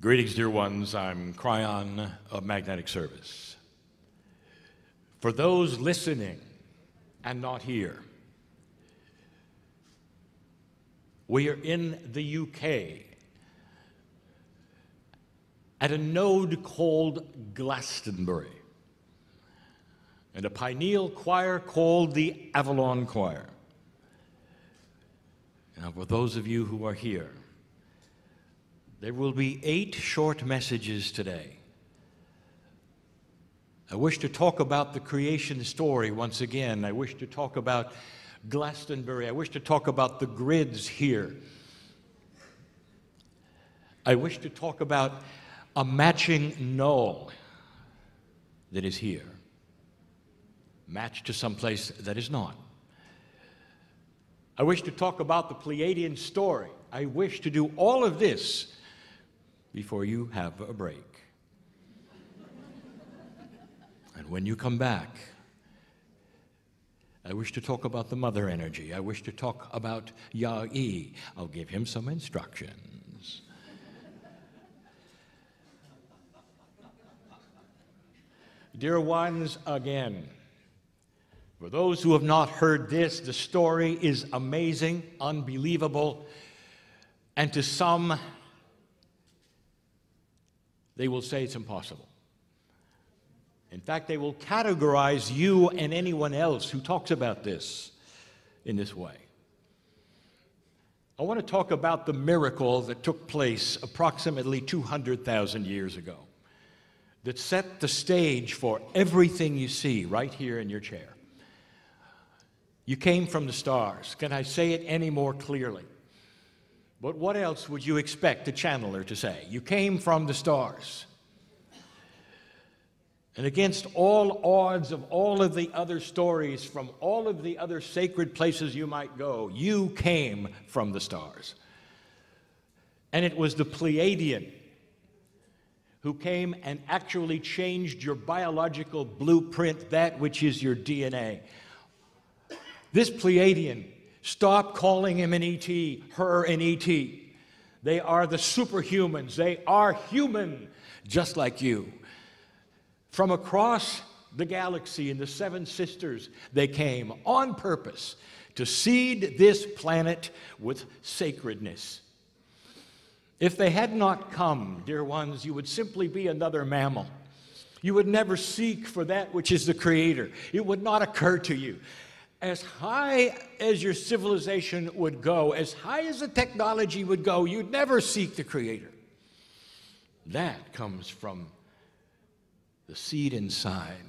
Greetings, dear ones. I'm Kryon of Magnetic Service. For those listening and not here, we are in the UK at a node called Glastonbury and a pineal choir called the Avalon Choir. Now, for those of you who are here, there will be 8 short messages today. I wish to talk about the creation story once again. I wish to talk about Glastonbury. I wish to talk about the grids here. I wish to talk about a matching null that is here, matched to someplace that is not. I wish to talk about the Pleiadian story. I wish to do all of this before you have a break. And when you come back, I wish to talk about the mother energy. I wish to talk about Yah-E. I'll give him some instructions. Dear ones, again, for those who have not heard this, the story is amazing, unbelievable, and to some, they will say it's impossible. In fact, they will categorize you and anyone else who talks about this in this way. I want to talk about the miracle that took place approximately 200,000 years ago that set the stage for everything you see right here in your chair. You came from the stars. Can I say it any more clearly? But what else would you expect a channeler to say? You came from the stars. And against all odds of all of the other stories from all of the other sacred places you might go, you came from the stars. And it was the Pleiadian who came and actually changed your biological blueprint, that which is your DNA. This Pleiadian, stop calling him an ET, her an ET. They are the superhumans. They are human, just like you. From across the galaxy in the Seven Sisters, they came on purpose to seed this planet with sacredness. If they had not come, dear ones, you would simply be another mammal. You would never seek for that which is the Creator. It would not occur to you. As high as your civilization would go, as high as the technology would go, you'd never seek the Creator. That comes from the seed inside,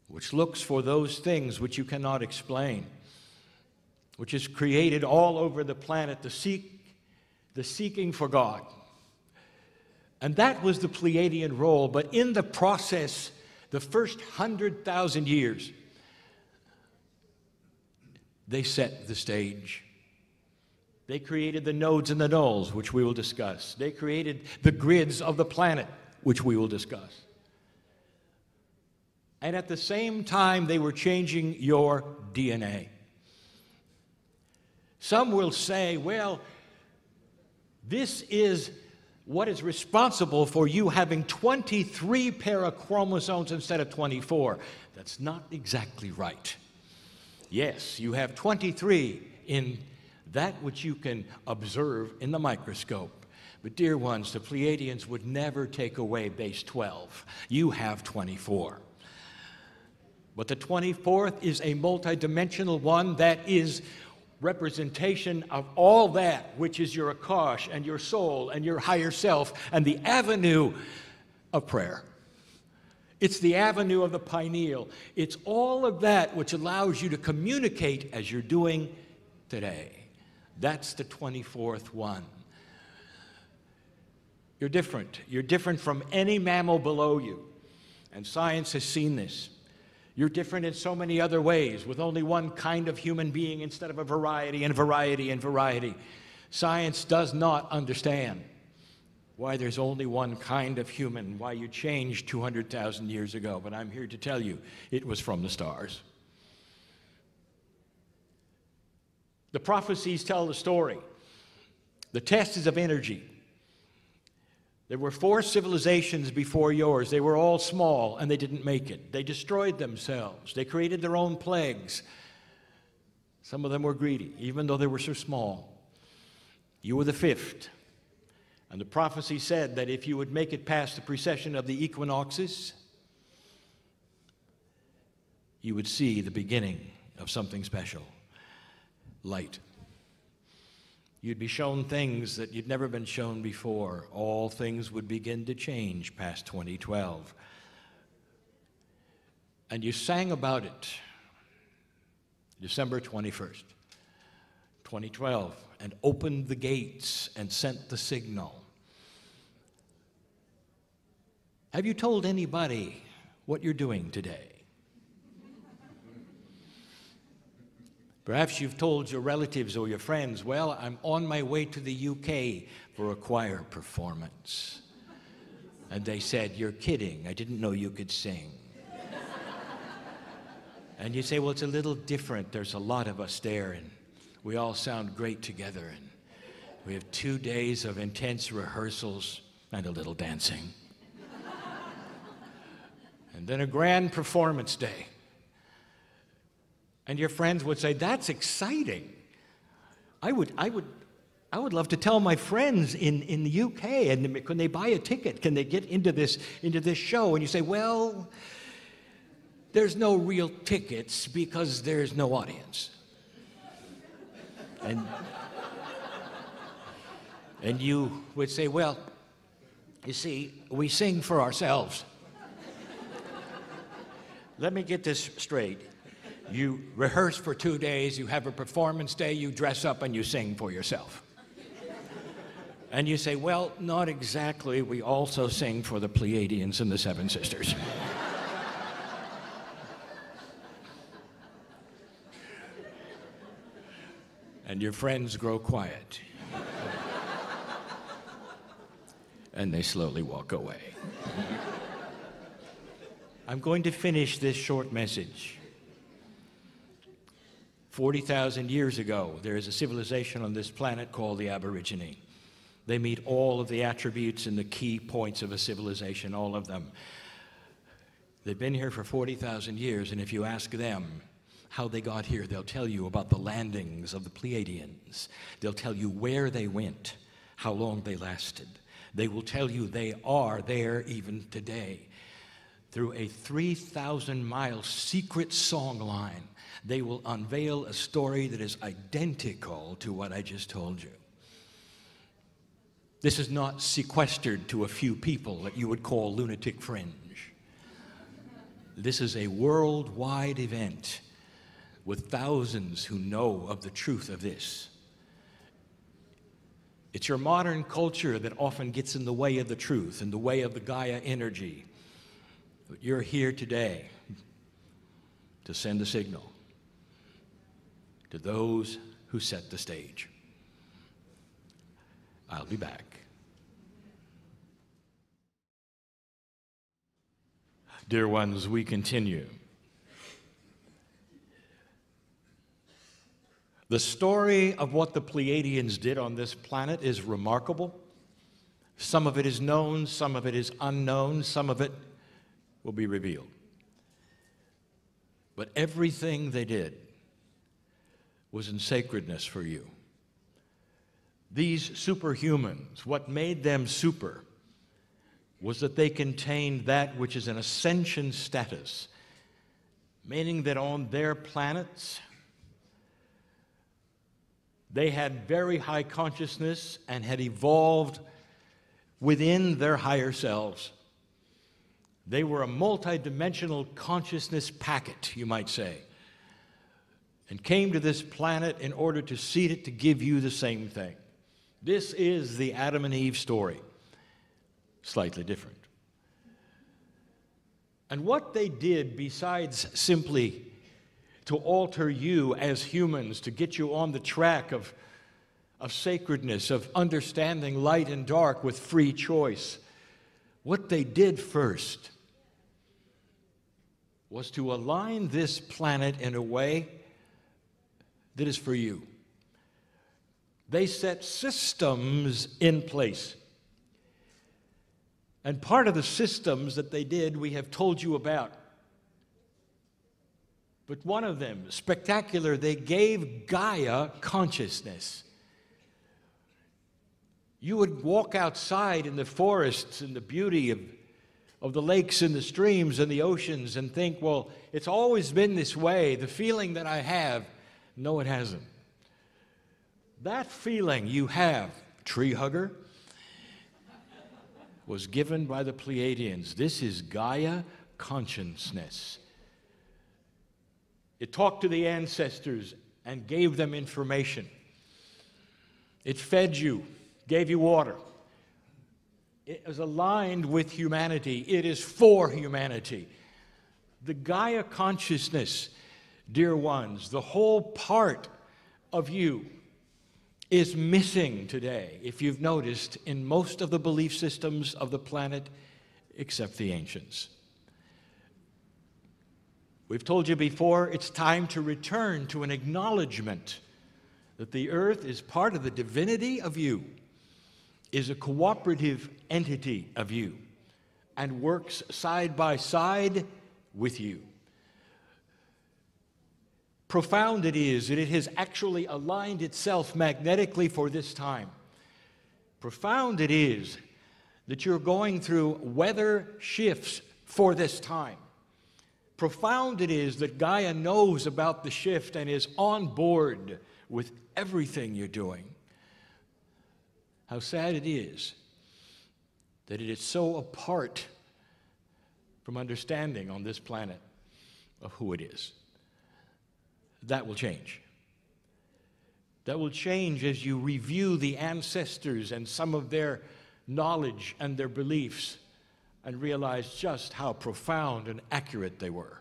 which looks for those things which you cannot explain, which is created all over the planet, the seeking for God. And that was the Pleiadian role, but in the process, the first 100,000 years, they set the stage. They created the nodes and the nulls, which we will discuss. They created the grids of the planet, which we will discuss. And at the same time, they were changing your DNA. Some will say, well, this is what is responsible for you having 23 pair of chromosomes instead of 24. That's not exactly right. Yes, you have 23 in that which you can observe in the microscope. But dear ones, the Pleiadians would never take away base 12. You have 24. But the 24th is a multidimensional one that is representation of all that which is your Akash and your soul and your higher self and the avenue of prayer. It's the avenue of the pineal. It's all of that which allows you to communicate as you're doing today. That's the 24th one. You're different. You're different from any mammal below you. And science has seen this. You're different in so many other ways, with only one kind of human being instead of a variety and variety and variety. Science does not understand why there's only one kind of human, why you changed 200,000 years ago. But I'm here to tell you, it was from the stars. The prophecies tell the story. The test is of energy. There were 4 civilizations before yours. They were all small, and they didn't make it. They destroyed themselves. They created their own plagues. Some of them were greedy, even though they were so small. You were the 5th. And the prophecy said that if you would make it past the precession of the equinoxes, you would see the beginning of something special. Light. You'd be shown things that you'd never been shown before. All things would begin to change past 2012. And you sang about it December 21st, 2012, and opened the gates and sent the signal. Have you told anybody what you're doing today? Perhaps you've told your relatives or your friends, well, I'm on my way to the UK for a choir performance. And they said, you're kidding, I didn't know you could sing. And you say, well, it's a little different. There's a lot of us there, and we all sound great together. And we have 2 days of intense rehearsals and a little dancing. And then a grand performance day. And your friends would say, that's exciting. I would love to tell my friends in the UK, and can they buy a ticket? Can they get into this show? And you say, well, there's no real tickets because there's no audience. And you would say, well, you see, we sing for ourselves. Let me get this straight. You rehearse for 2 days, you have a performance day, you dress up and you sing for yourself. And you say, well, not exactly. We also sing for the Pleiadians and the Seven Sisters. And your friends grow quiet. And they slowly walk away. I'm going to finish this short message. 40,000 years ago, there is a civilization on this planet called the Aborigine. They meet all of the attributes and the key points of a civilization, all of them. They've been here for 40,000 years, and if you ask them how they got here, they'll tell you about the landings of the Pleiadians. They'll tell you where they went, how long they lasted. They will tell you they are there even today. Through a 3,000-mile secret song line, they will unveil a story that is identical to what I just told you. This is not sequestered to a few people that you would call lunatic fringe. This is a worldwide event with thousands who know of the truth of this. It's your modern culture that often gets in the way of the truth, in the way of the Gaia energy. But you're here today to send a signal to those who set the stage. I'll be back. Dear ones, we continue. The story of what the Pleiadians did on this planet is remarkable. Some of it is known, some of it is unknown, some of it will be revealed. But everything they did was in sacredness for you. These superhumans, what made them super was that they contained that which is an ascension status, meaning that on their planets, they had very high consciousness and had evolved within their higher selves. They were a multidimensional consciousness packet, you might say, and came to this planet in order to seed it to give you the same thing. This is the Adam and Eve story, slightly different. And what they did, besides simply to alter you as humans, to get you on the track of sacredness, of understanding light and dark with free choice, what they did first was to align this planet in a way that is for you. They set systems in place And part of the systems that they did, we have told you about. But one of them, spectacular, they gave Gaia consciousness. You would walk outside in the forests and the beauty of the lakes and the streams and the oceans and think, well, it's always been this way. The feeling that I have, no, it hasn't. That feeling you have, tree hugger, was given by the Pleiadians. This is Gaia consciousness. It talked to the ancestors and gave them information. It fed you, gave you water. It is aligned with humanity. It is for humanity. The Gaia consciousness, dear ones, the whole part of you is missing today, if you've noticed, in most of the belief systems of the planet, except the ancients. We've told you before, it's time to return to an acknowledgement that the earth is part of the divinity of you, is a cooperative entity of you, and works side by side with you. Profound it is that it has actually aligned itself magnetically for this time. Profound it is that you're going through weather shifts for this time. Profound it is that Gaia knows about the shift and is on board with everything you're doing. How sad it is that it is so apart from understanding on this planet of who it is. That will change. That will change as you review the ancestors and some of their knowledge and their beliefs and realize just how profound and accurate they were.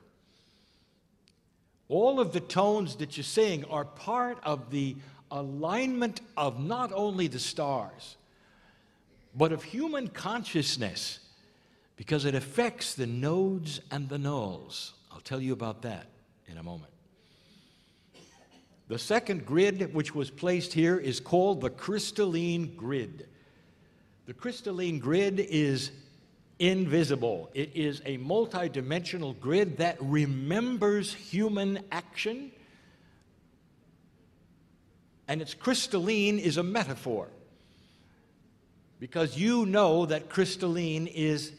All of the tones that you sing are part of the alignment of not only the stars, but of human consciousness, because it affects the nodes and the nulls. I'll tell you about that in a moment. The second grid which was placed here is called the crystalline grid. The crystalline grid is invisible. It is a multidimensional grid that remembers human action, and its crystalline is a metaphor, because you know that crystalline is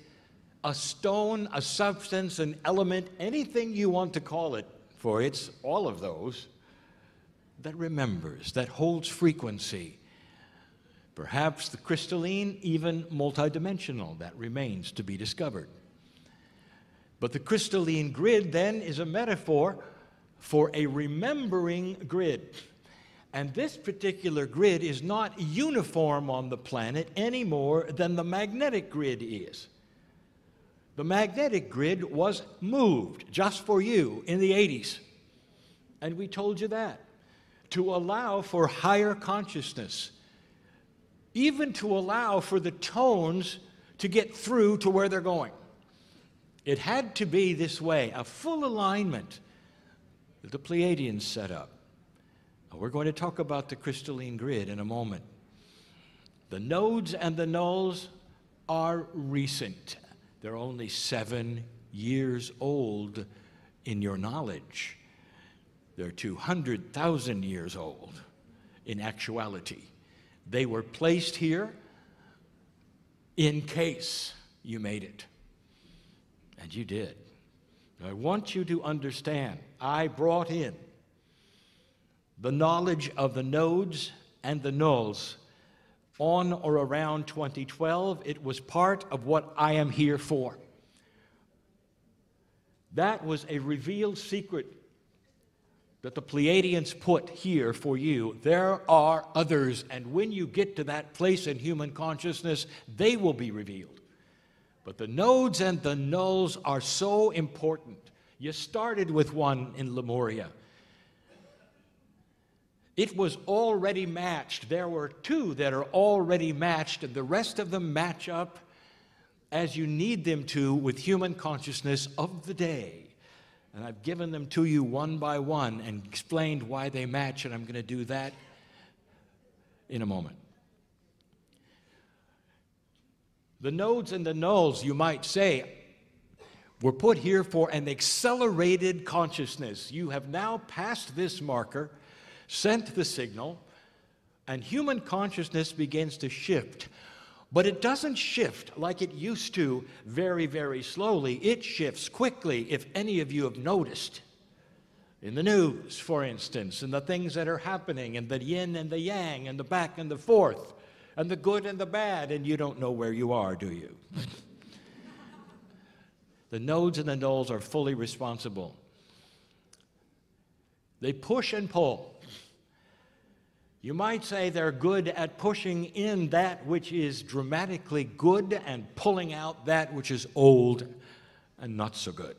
a stone, a substance, an element, anything you want to call it, for it's all of those, that remembers, that holds frequency. Perhaps the crystalline, even multidimensional, that remains to be discovered. But the crystalline grid then is a metaphor for a remembering grid. And this particular grid is not uniform on the planet any more than the magnetic grid is. The magnetic grid was moved just for you in the 80s. And we told you that, to allow for higher consciousness, even to allow for the tones to get through to where they're going. It had to be this way, a full alignment that the Pleiadians set up. We're going to talk about the crystalline grid in a moment. The nodes and the nulls are recent. They're only 7 years old in your knowledge. They're 200,000 years old in actuality. They were placed here in case you made it. And you did. I want you to understand, I brought in the knowledge of the nodes and the nulls on or around 2012. It was part of what I am here for. That was a revealed secret that the Pleiadians put here for you. There are others, and when you get to that place in human consciousness, they will be revealed. But the nodes and the nulls are so important. You started with one in Lemuria. It was already matched. There were 2 that are already matched, and the rest of them match up as you need them to with human consciousness of the day. And I've given them to you one by one and explained why they match, and I'm going to do that in a moment. The nodes and the nulls, you might say, were put here for an accelerated consciousness. You have now passed this marker, sent the signal, and human consciousness begins to shift. But it doesn't shift like it used to very, very slowly. It shifts quickly, if any of you have noticed. In the news, for instance, and the things that are happening, and the yin and the yang, and the back and the forth, and the good and the bad, and you don't know where you are, do you? The nodes and the nulls are fully responsible. They push and pull. You might say they're good at pushing in that which is dramatically good and pulling out that which is old and not so good.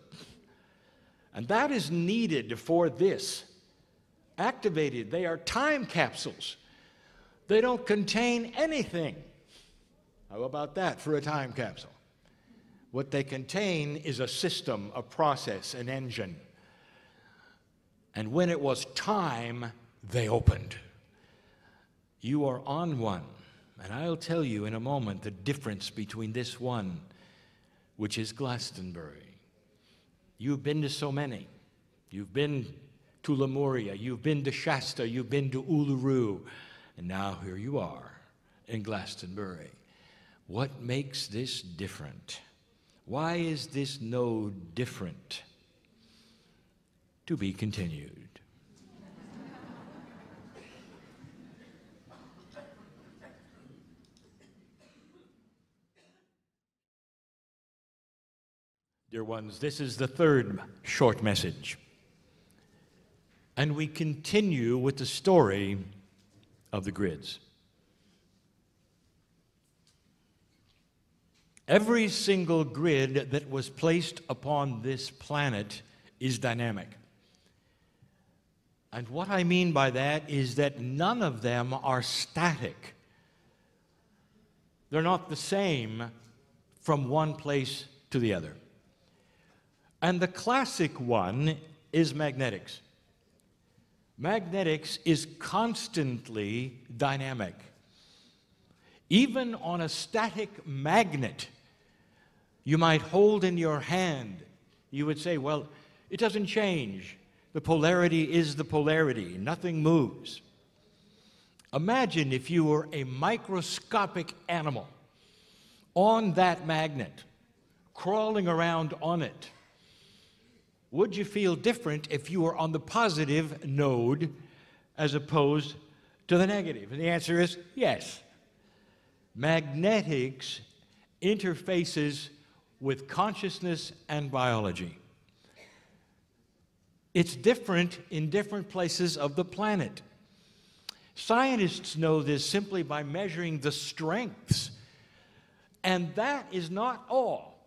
And that is needed for this. Activated, they are time capsules. They don't contain anything. How about that for a time capsule? What they contain is a system, a process, an engine. And when it was time, they opened. You are on one, and I'll tell you in a moment the difference between this one, which is Glastonbury. You've been to so many. You've been to Lemuria, you've been to Shasta, you've been to Uluru, and now here you are in Glastonbury. What makes this different? Why is this node different? To be continued. Dear ones, this is the third short message. And we continue with the story of the grids. Every single grid that was placed upon this planet is dynamic. And what I mean by that is that none of them are static. They're not the same from one place to the other. And the classic one is magnetics. Magnetics is constantly dynamic. Even on a static magnet, you might hold in your hand, you would say, well, it doesn't change. The polarity is the polarity. Nothing moves. Imagine if you were a microscopic animal on that magnet, crawling around on it. Would you feel different if you were on the positive node as opposed to the negative? And the answer is yes. Magnetics interfaces with consciousness and biology. It's different in different places of the planet. Scientists know this simply by measuring the strengths. And that is not all.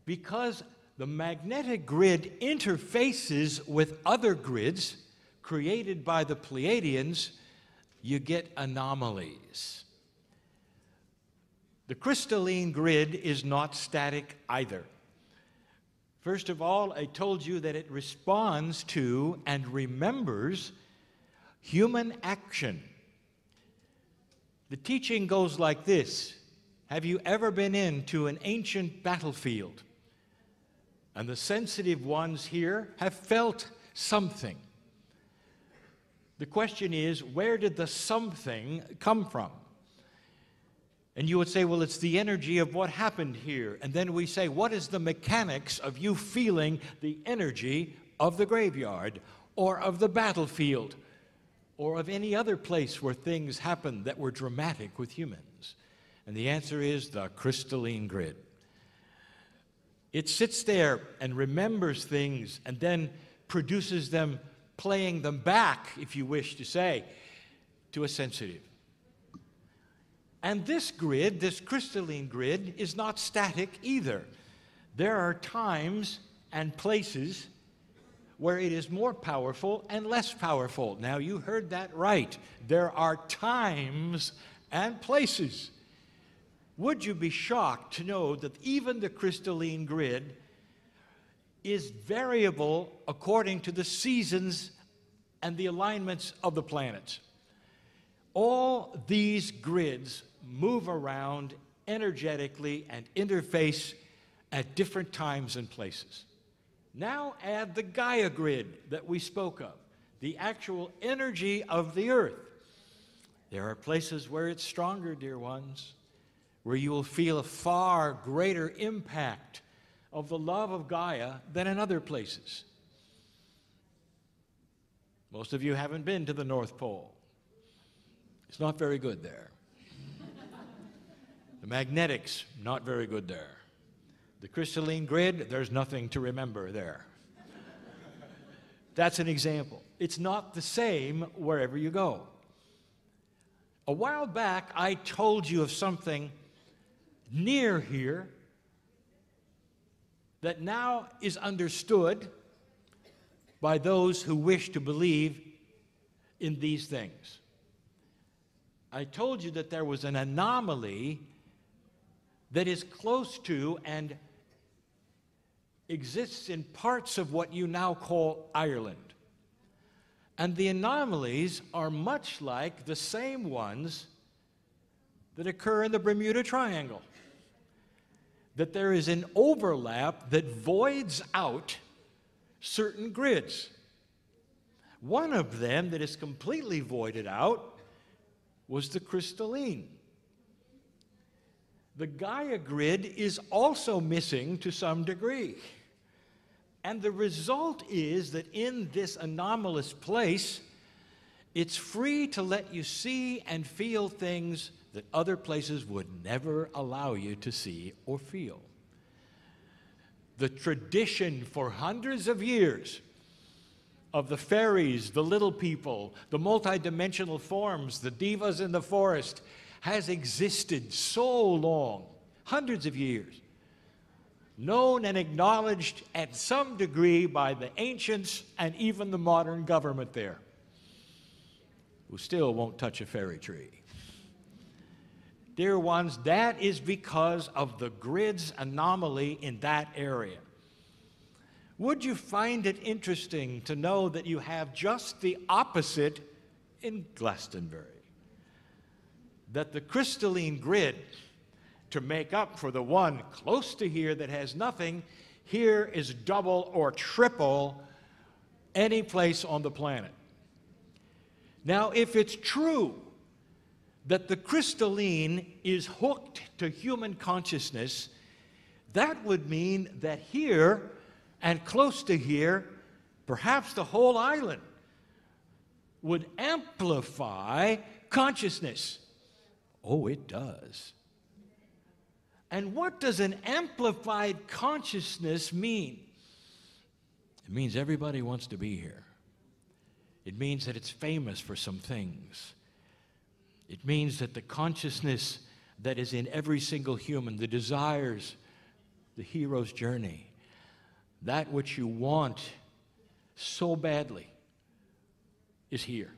Because the magnetic grid interfaces with other grids created by the Pleiadians, you get anomalies. The crystalline grid is not static either. First of all, I told you that it responds to and remembers human action. The teaching goes like this. Have you ever been into an ancient battlefield? And the sensitive ones here have felt something. The question is, where did the something come from? And you would say, well, it's the energy of what happened here. And then we say, what is the mechanics of you feeling the energy of the graveyard or of the battlefield or of any other place where things happened that were dramatic with humans? And the answer is the crystalline grid. It sits there and remembers things and then produces them, playing them back, if you wish to say, to a sensitive. And this grid, this crystalline grid, is not static either. There are times and places where it is more powerful and less powerful. Now, you heard that right. There are times and places. Would you be shocked to know that even the crystalline grid is variable according to the seasons and the alignments of the planets? All these grids move around energetically and interface at different times and places. Now add the Gaia grid that we spoke of, the actual energy of the earth. There are places where it's stronger, dear ones, where you will feel a far greater impact of the love of Gaia than in other places. Most of you haven't been to the North Pole. It's not very good there. The magnetics, not very good there. The crystalline grid, there's nothing to remember there. That's an example. It's not the same wherever you go. A while back, I told you of something near here that now is understood by those who wish to believe in these things. I told you that there was an anomaly that is close to and exists in parts of what you now call Ireland. And the anomalies are much like the same ones that occur in the Bermuda Triangle. That there is an overlap that voids out certain grids. One of them that is completely voided out was the crystalline. The Gaia grid is also missing to some degree. And the result is that in this anomalous place, it's free to let you see and feel things that other places would never allow you to see or feel. The tradition for hundreds of years of the fairies, the little people, the multidimensional forms, the divas in the forest, has existed so long, hundreds of years, known and acknowledged at some degree by the ancients and even the modern government there, who still won't touch a fairy tree. Dear ones, that is because of the grid's anomaly in that area. Would you find it interesting to know that you have just the opposite in Glastonbury? That the crystalline grid, to make up for the one close to here that has nothing, here is double or triple any place on the planet. Now, if it's true that the crystalline is hooked to human consciousness, that would mean that here and close to here, perhaps the whole island, would amplify consciousness. Oh, it does. And what does an amplified consciousness mean? It means everybody wants to be here. It means that it's famous for some things. It means that the consciousness that is in every single human, the desires, the hero's journey, that which you want so badly, is here.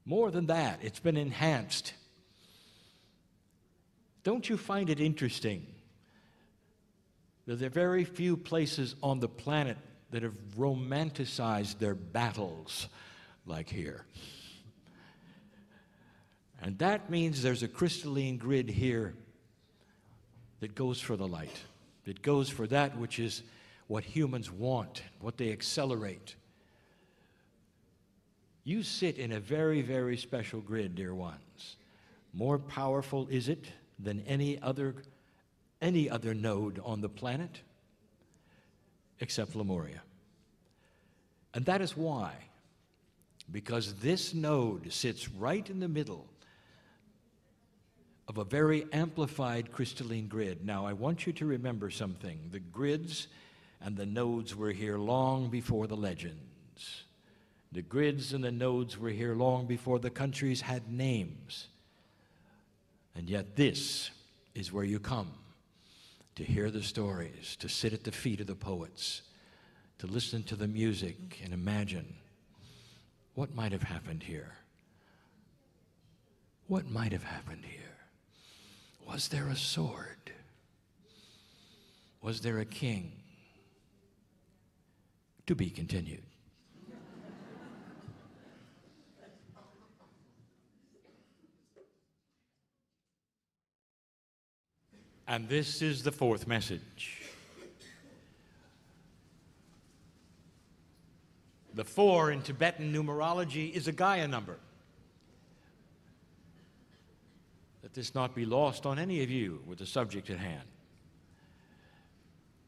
More than that, it's been enhanced. Don't you find it interesting that there are very few places on the planet that have romanticized their battles like here? And that means there's a crystalline grid here that goes for the light, that goes for that which is what humans want, what they accelerate. You sit in a very, very special grid, dear ones. More powerful is it than any other node on the planet, except Lemuria. And that is why, because this node sits right in the middle of a very amplified crystalline grid. Now, I want you to remember something. The grids and the nodes were here long before the legends. The grids and the nodes were here long before the countries had names. And yet this is where you come to hear the stories, to sit at the feet of the poets, to listen to the music and imagine what might have happened here. What might have happened here? Was there a sword? Was there a king? To be continued. And this is the fourth message. The 4 in Tibetan numerology is a Gaia number. Let this not be lost on any of you with the subject at hand.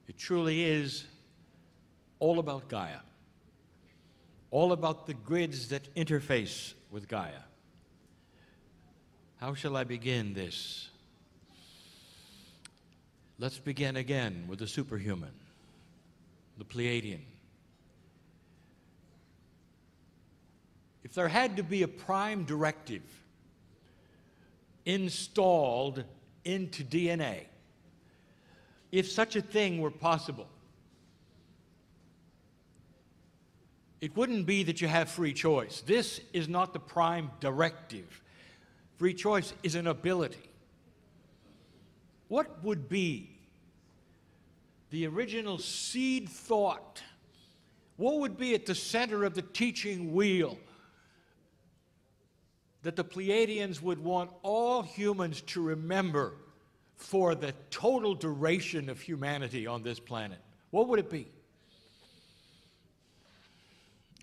It truly is all about Gaia, all about the grids that interface with Gaia. How shall I begin this? Let's begin again with the superhuman, the Pleiadian. If there had to be a prime directive installed into DNA, if such a thing were possible, it wouldn't be that you have free choice. This is not the prime directive. Free choice is an ability. What would be the original seed thought? What would be at the center of the teaching wheel that the Pleiadians would want all humans to remember for the total duration of humanity on this planet? What would it be?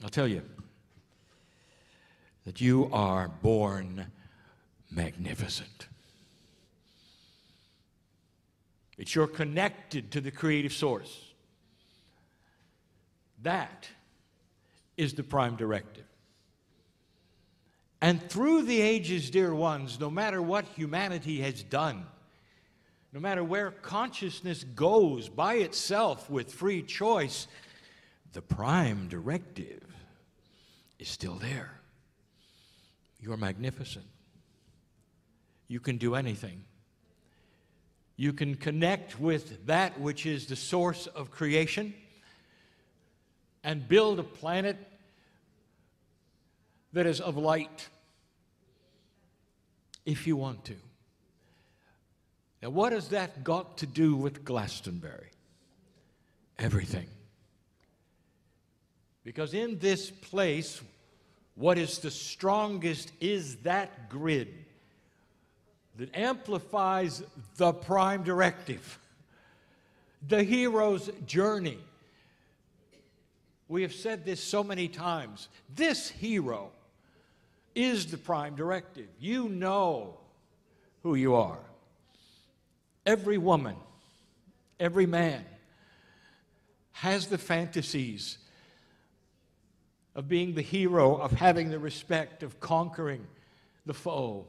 I'll tell you that you are born magnificent. It's you're connected to the creative source. That is the prime directive. And through the ages, dear ones, no matter what humanity has done, no matter where consciousness goes by itself with free choice, the prime directive is still there. You're magnificent. You can do anything. You can connect with that which is the source of creation and build a planet that is of light, if you want to. Now, what has that got to do with Glastonbury? Everything. Because in this place, what is the strongest is that grid that amplifies the prime directive, the hero's journey. We have said this so many times. This hero is the prime directive. You know who you are. Every woman, every man has the fantasies of being the hero, of having the respect, of conquering the foe,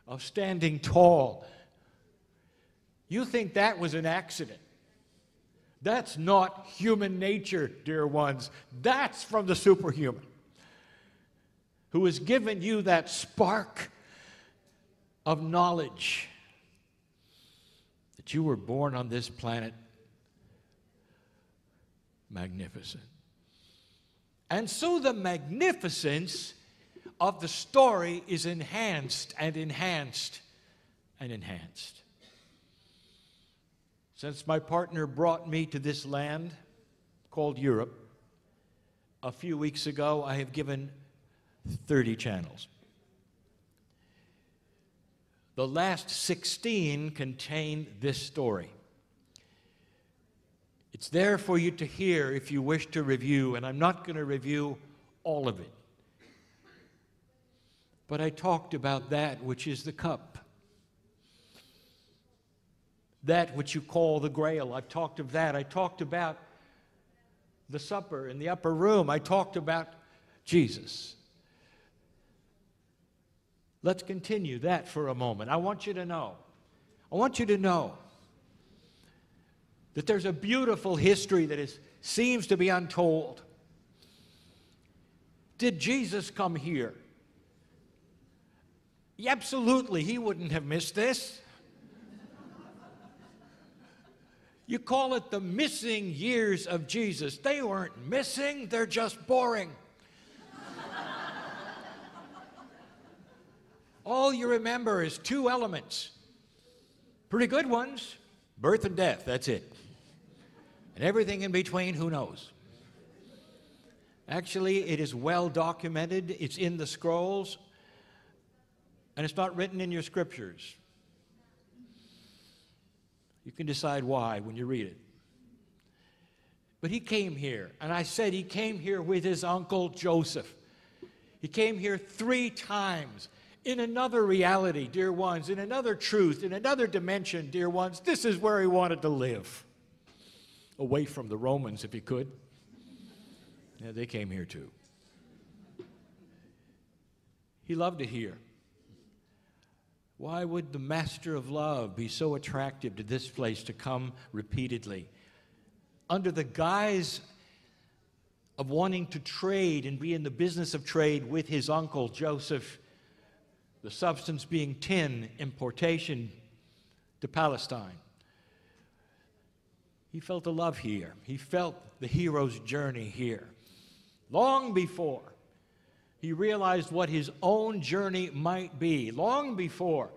of standing tall. You think that was an accident. That's not human nature, dear ones. That's from the superhuman, who has given you that spark of knowledge that you were born on this planet magnificent. And so the magnificence of the story is enhanced and enhanced and enhanced. Since my partner brought me to this land called Europe, a few weeks ago, I have given 30 channels. The last 16 contain this story. It's there for you to hear if you wish to review, and I'm not going to review all of it. But I talked about that which is the cup, that which you call the Grail. I've talked of that. I talked about the supper in the upper room. I talked about Jesus. Let's continue that for a moment. I want you to know that there's a beautiful history that seems to be untold. Did Jesus come here? Absolutely, he wouldn't have missed this. You call it the missing years of Jesus. They weren't missing, they're just boring. All you remember is two elements. Pretty good ones, birth and death, that's it. And everything in between, who knows? Actually, it is well documented, it's in the scrolls, and it's not written in your scriptures. You can decide why when you read it. But he came here, and I said he came here with his uncle Joseph. He came here 3 times in another reality, dear ones, in another truth, in another dimension, dear ones. This is where he wanted to live, away from the Romans if he could. Yeah, they came here too. He loved it here. Why would the master of love be so attractive to this place to come repeatedly? Under the guise of wanting to trade and be in the business of trade with his uncle Joseph, the substance being tin importation to Palestine. He felt a love here. He felt the hero's journey here. Long before he realized what his own journey might be, long before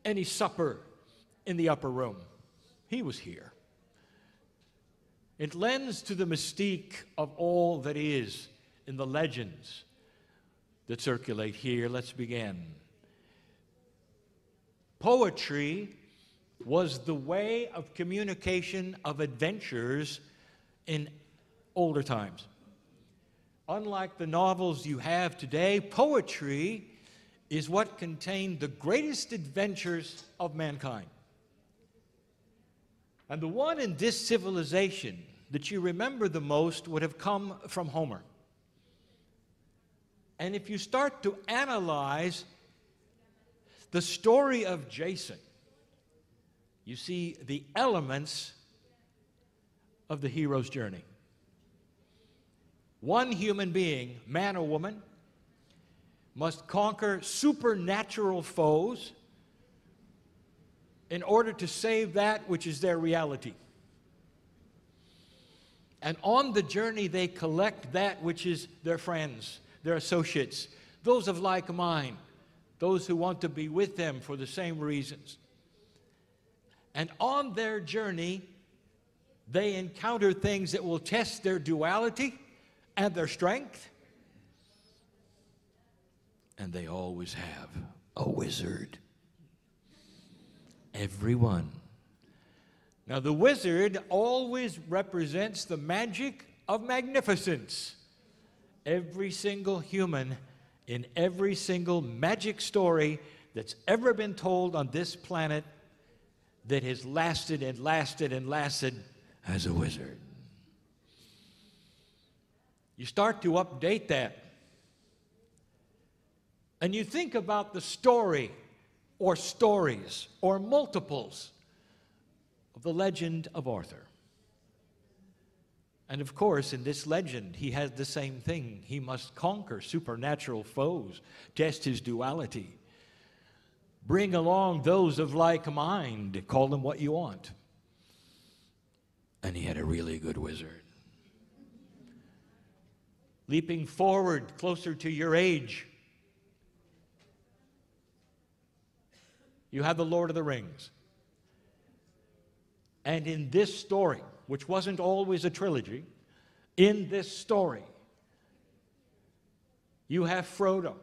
any supper in the upper room, he was here. It lends to the mystique of all that is in the legends that circulate here. Let's begin. Poetry was the way of communication of adventures in older times. Unlike the novels you have today, poetry is what contained the greatest adventures of mankind. And the one in this civilization that you remember the most would have come from Homer. And if you start to analyze the story of Jason, you see the elements of the hero's journey. One human being, man or woman, must conquer supernatural foes in order to save that which is their reality. And on the journey, they collect that which is their friends, their associates, those of like mind, those who want to be with them for the same reasons. And on their journey, they encounter things that will test their duality and their strength. And they always have a wizard. Everyone. Now, the wizard always represents the magic of magnificence. Every single human in every single magic story that's ever been told on this planet that has lasted and lasted and lasted as a wizard. You start to update that. And you think about the story or stories or multiples of the legend of Arthur. And of course, in this legend, he has the same thing. He must conquer supernatural foes, test his duality, bring along those of like mind, call them what you want. And he had a really good wizard. Leaping forward closer to your age, you have the Lord of the Rings. And in this story, which wasn't always a trilogy, in this story, you have Frodo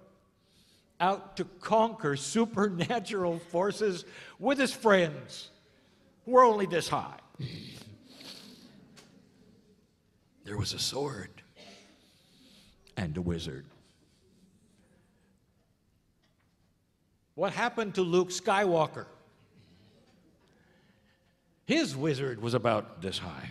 out to conquer supernatural forces with his friends who are only this high. There was a sword and a wizard. What happened to Luke Skywalker? His wizard was about this high.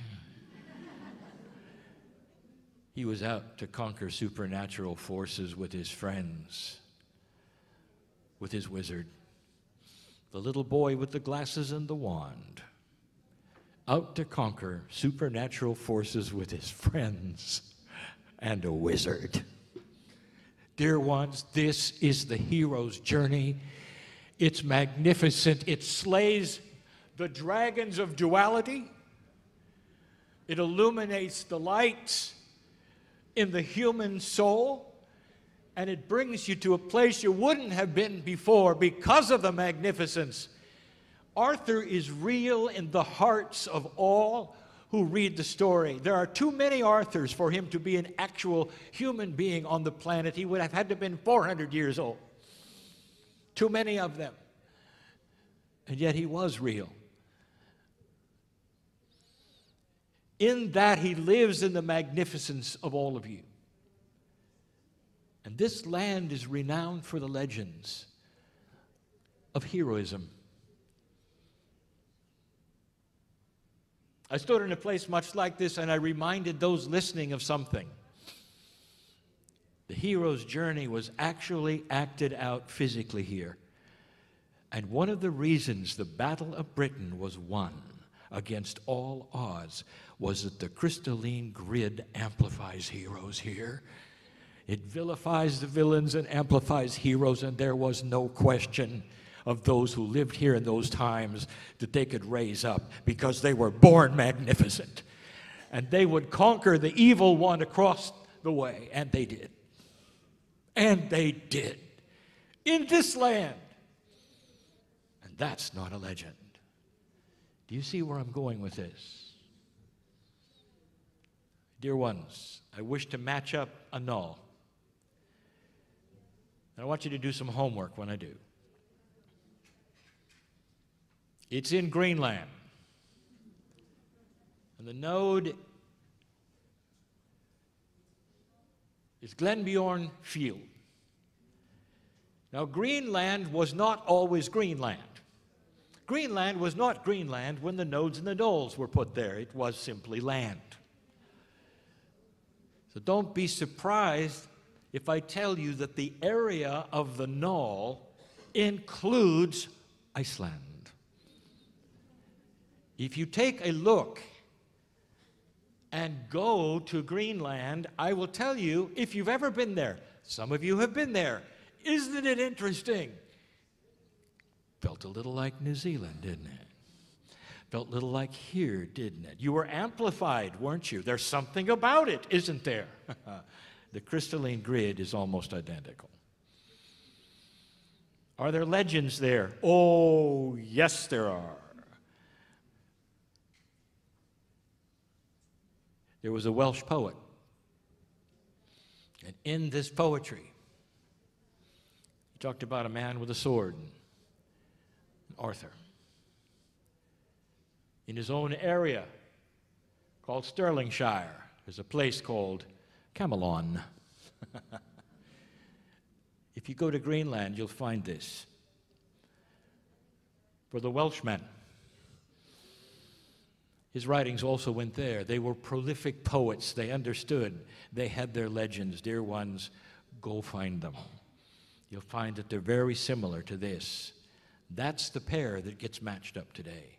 He was out to conquer supernatural forces with his friends, with his wizard. The little boy with the glasses and the wand, out to conquer supernatural forces with his friends and a wizard. Dear ones, this is the hero's journey. It's magnificent. It slays the dragons of duality. It illuminates the lights in the human soul, and it brings you to a place you wouldn't have been before because of the magnificence. Arthur is real in the hearts of all who read the story. There are too many Arthurs for him to be an actual human being on the planet. He would have had to have been 400 years old. Too many of them. And yet he was real. In that he lives in the magnificence of all of you. And this land is renowned for the legends of heroism. I stood in a place much like this, and I reminded those listening of something. The hero's journey was actually acted out physically here. And one of the reasons the Battle of Britain was won against all odds was that the crystalline grid amplifies heroes here. It vilifies the villains and amplifies heroes, and there was no question of those who lived here in those times that they could raise up because they were born magnificent. And they would conquer the evil one across the way, and they did. And they did. In this land. And that's not a legend. Do you see where I'm going with this? Dear ones, I wish to match up a null. And I want you to do some homework when I do. It's in Greenland. And the node is Glenbjorn Field. Now, Greenland was not always Greenland. Greenland was not Greenland when the nodes and the knolls were put there. It was simply land. So don't be surprised if I tell you that the area of the knoll includes Iceland. If you take a look and go to Greenland, I will tell you, if you've ever been there, some of you have been there, isn't it interesting? Felt a little like New Zealand, didn't it? Felt a little like here, didn't it? You were amplified, weren't you? There's something about it, isn't there? The crystalline grid is almost identical. Are there legends there? Oh, yes, there are. There was a Welsh poet, and in this poetry, he talked about a man with a sword, Arthur. In his own area called Stirlingshire, there's a place called Camelon. If you go to Greenland, you'll find this. For the Welshmen, his writings also went there. They were prolific poets. They understood. They had their legends. Dear ones, go find them. You'll find that they're very similar to this. That's the pair that gets matched up today.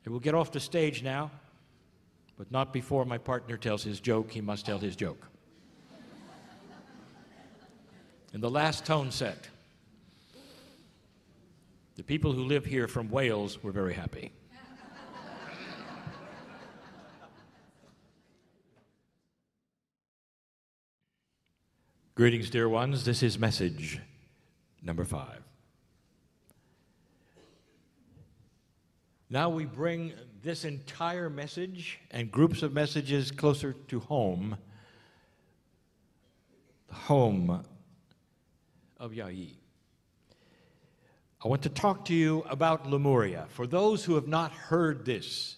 And we'll get off the stage now, but not before my partner tells his joke. He must tell his joke. In the last tone set, the people who live here from Wales were very happy. Greetings, dear ones. This is message number 5. Now we bring this entire message and groups of messages closer to home, the home of Yahi. I want to talk to you about Lemuria. For those who have not heard this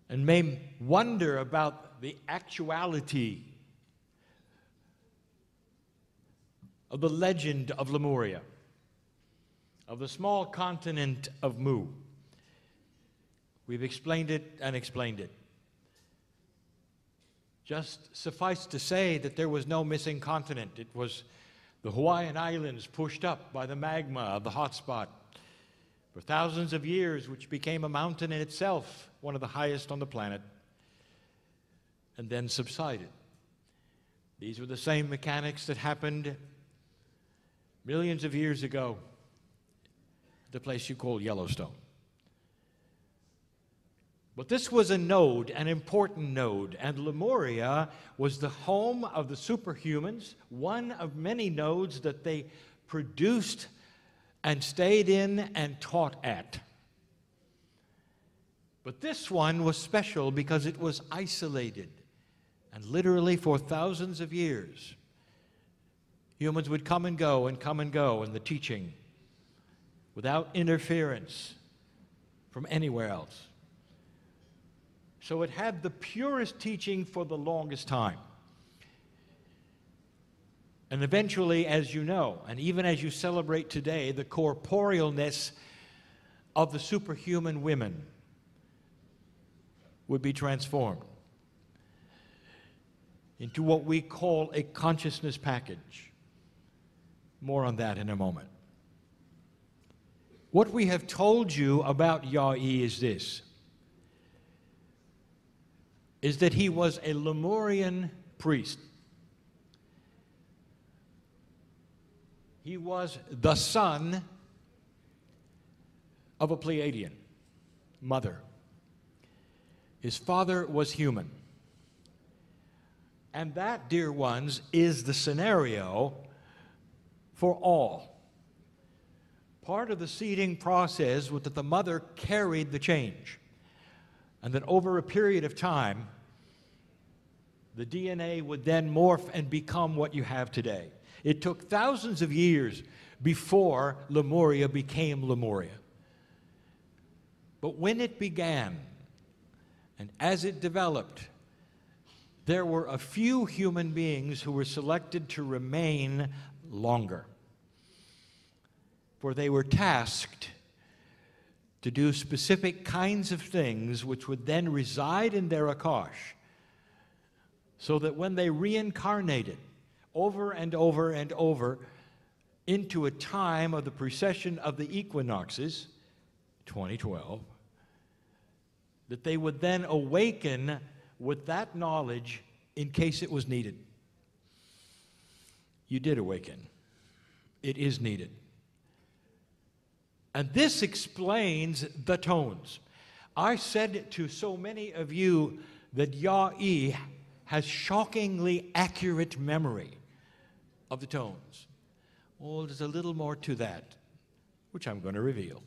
and may wonder about the actuality of the legend of Lemuria, of the small continent of Mu. We've explained it and explained it. Just suffice to say that there was no missing continent. It was the Hawaiian Islands pushed up by the magma of the hot spot for thousands of years, which became a mountain in itself, one of the highest on the planet, and then subsided. These were the same mechanics that happened millions of years ago at the place you call Yellowstone. But this was a node, an important node, and Lemuria was the home of the superhumans, one of many nodes that they produced and stayed in and taught at. But this one was special because it was isolated, and literally for thousands of years, humans would come and go in the teaching without interference from anywhere else. So it had the purest teaching for the longest time. And eventually, as you know, and even as you celebrate today, the corporealness of the superhuman women would be transformed into what we call a consciousness package. More on that in a moment. What we have told you about Yah-E is this, is that he was a Lemurian priest. He was the son of a Pleiadian mother. His father was human. And that, dear ones, is the scenario for all. Part of the seeding process was that the mother carried the change. And that over a period of time, the DNA would then morph and become what you have today. It took thousands of years before Lemuria became Lemuria. But when it began, and as it developed, there were a few human beings who were selected to remain longer. For they were tasked to do specific kinds of things which would then reside in their Akash, so that when they reincarnated over and over and over into a time of the precession of the equinoxes, 2012, that they would then awaken with that knowledge in case it was needed. You did awaken. It is needed. And this explains the tones. I said to so many of you that Yah-E has shockingly accurate memory of the tones. Well, there's a little more to that, which I'm going to reveal.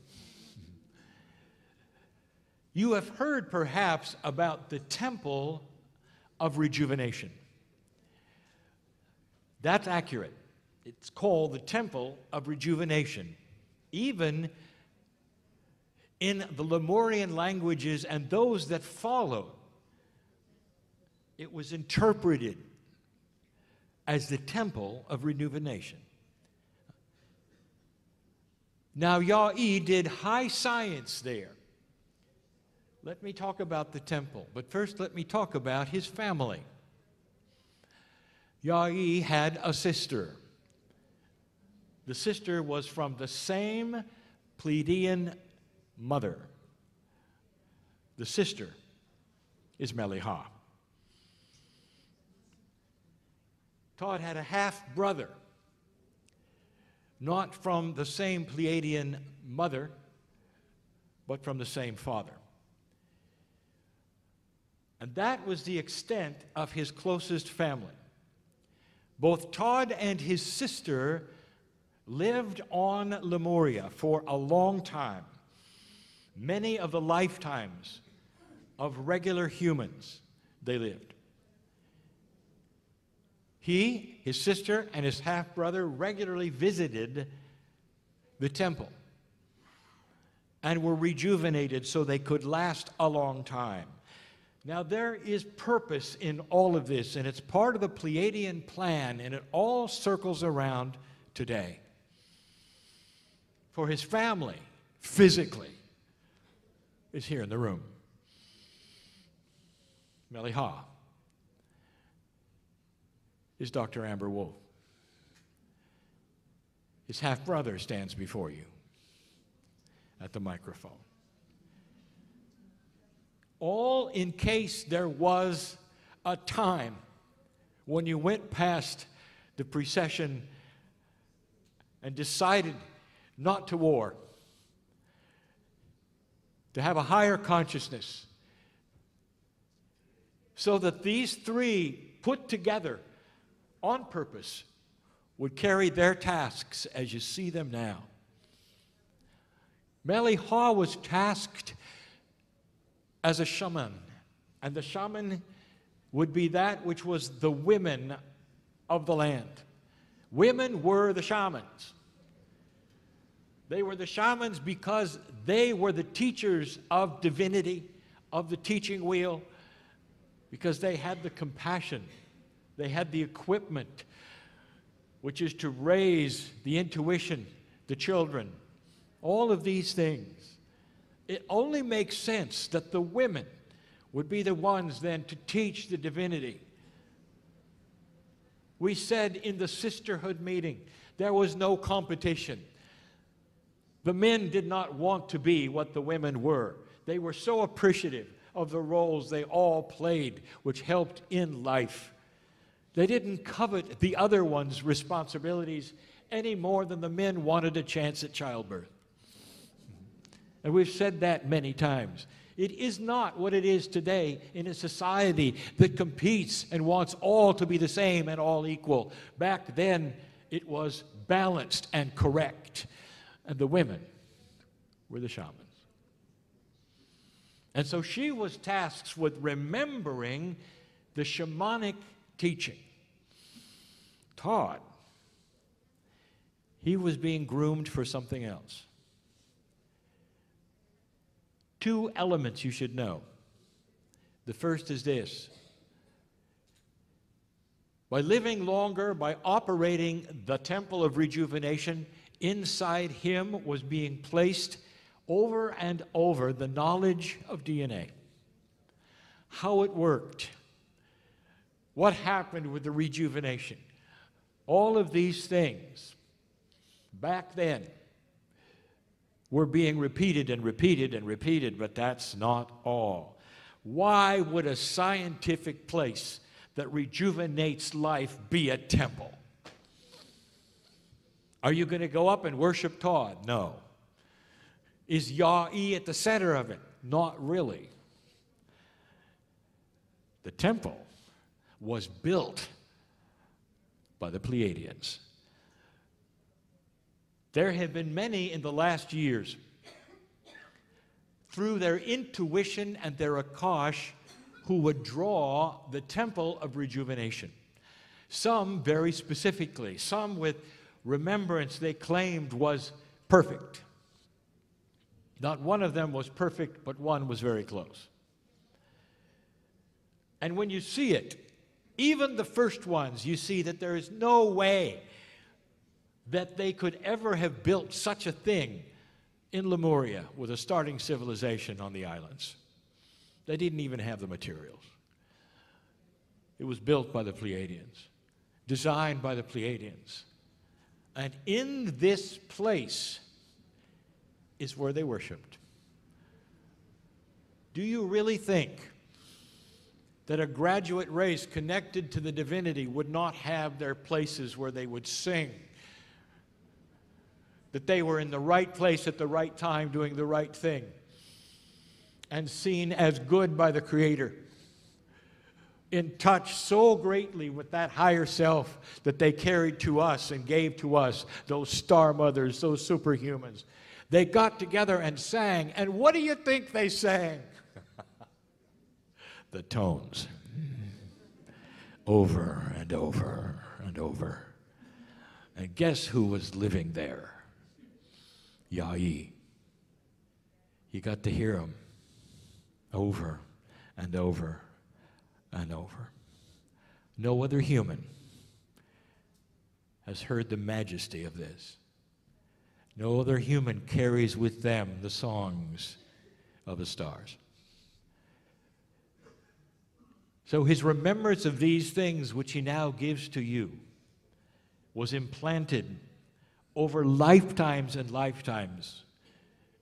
You have heard perhaps about the temple of rejuvenation. That's accurate. It's called the temple of rejuvenation. Even in the Lemurian languages and those that followed, it was interpreted as the temple of rejuvenation. Now, Yah-E did high science there. Let me talk about the temple, but first let me talk about his family. Yah-E had a sister. The sister was from the same Pleiadian mother. The sister is Meliha. Todd had a half-brother, not from the same Pleiadian mother, but from the same father. And that was the extent of his closest family. Both Todd and his sister lived on Lemuria for a long time, many of the lifetimes of regular humans they lived. He, his sister, and his half-brother regularly visited the temple and were rejuvenated so they could last a long time. Now, there is purpose in all of this, and it's part of the Pleiadian plan, and it all circles around today. For his family, physically, is here in the room. Meliha is Dr. Amber Wolf. His half-brother stands before you at the microphone. All in case there was a time when you went past the precession and decided not to war, to have a higher consciousness, so that these three put together on purpose would carry their tasks as you see them now. Meliha was tasked as a shaman, and the shaman would be that which was the women of the land. Women were the shamans. They were the shamans because they were the teachers of divinity, of the teaching wheel, because they had the compassion, they had the equipment, which is to raise the intuition, the children, all of these things. It only makes sense that the women would be the ones then to teach the divinity. We said in the sisterhood meeting, there was no competition. The men did not want to be what the women were. They were so appreciative of the roles they all played, which helped in life. They didn't covet the other one's responsibilities any more than the men wanted a chance at childbirth. And we've said that many times. It is not what it is today in a society that competes and wants all to be the same and all equal. Back then, it was balanced and correct. And the women were the shamans. And so she was tasked with remembering the shamanic teaching. Todd, he was being groomed for something else. Two elements you should know. The first is this. By living longer, by operating the temple of rejuvenation, inside him was being placed over and over the knowledge of DNA. How it worked. What happened with the rejuvenation. All of these things back then were being repeated and repeated and repeated, but that's not all. Why would a scientific place that rejuvenates life be a temple? Are you going to go up and worship Todd? No. Is Yah-E at the center of it? Not really. The temple was built by the Pleiadians. There have been many in the last years, through their intuition and their akash, who would draw the temple of rejuvenation. Some very specifically, some with remembrance they claimed was perfect. Not one of them was perfect, but one was very close. And when you see it, even the first ones, you see that there is no way that they could ever have built such a thing in Lemuria with a starting civilization on the islands. They didn't even have the materials. It was built by the Pleiadians, designed by the Pleiadians. And in this place is where they worshiped. Do you really think that a graduate race connected to the divinity would not have their places where they would sing? That they were in the right place at the right time doing the right thing and seen as good by the Creator, in touch so greatly with that higher self that they carried to us and gave to us, those star mothers, those superhumans. They got together and sang, and what do you think they sang? The tones. Over and over and over. And guess who was living there? Yah-E. You got to hear him over and over and over. No other human has heard the majesty of this. No other human carries with them the songs of the stars. So his remembrance of these things, which he now gives to you, was implanted over lifetimes and lifetimes.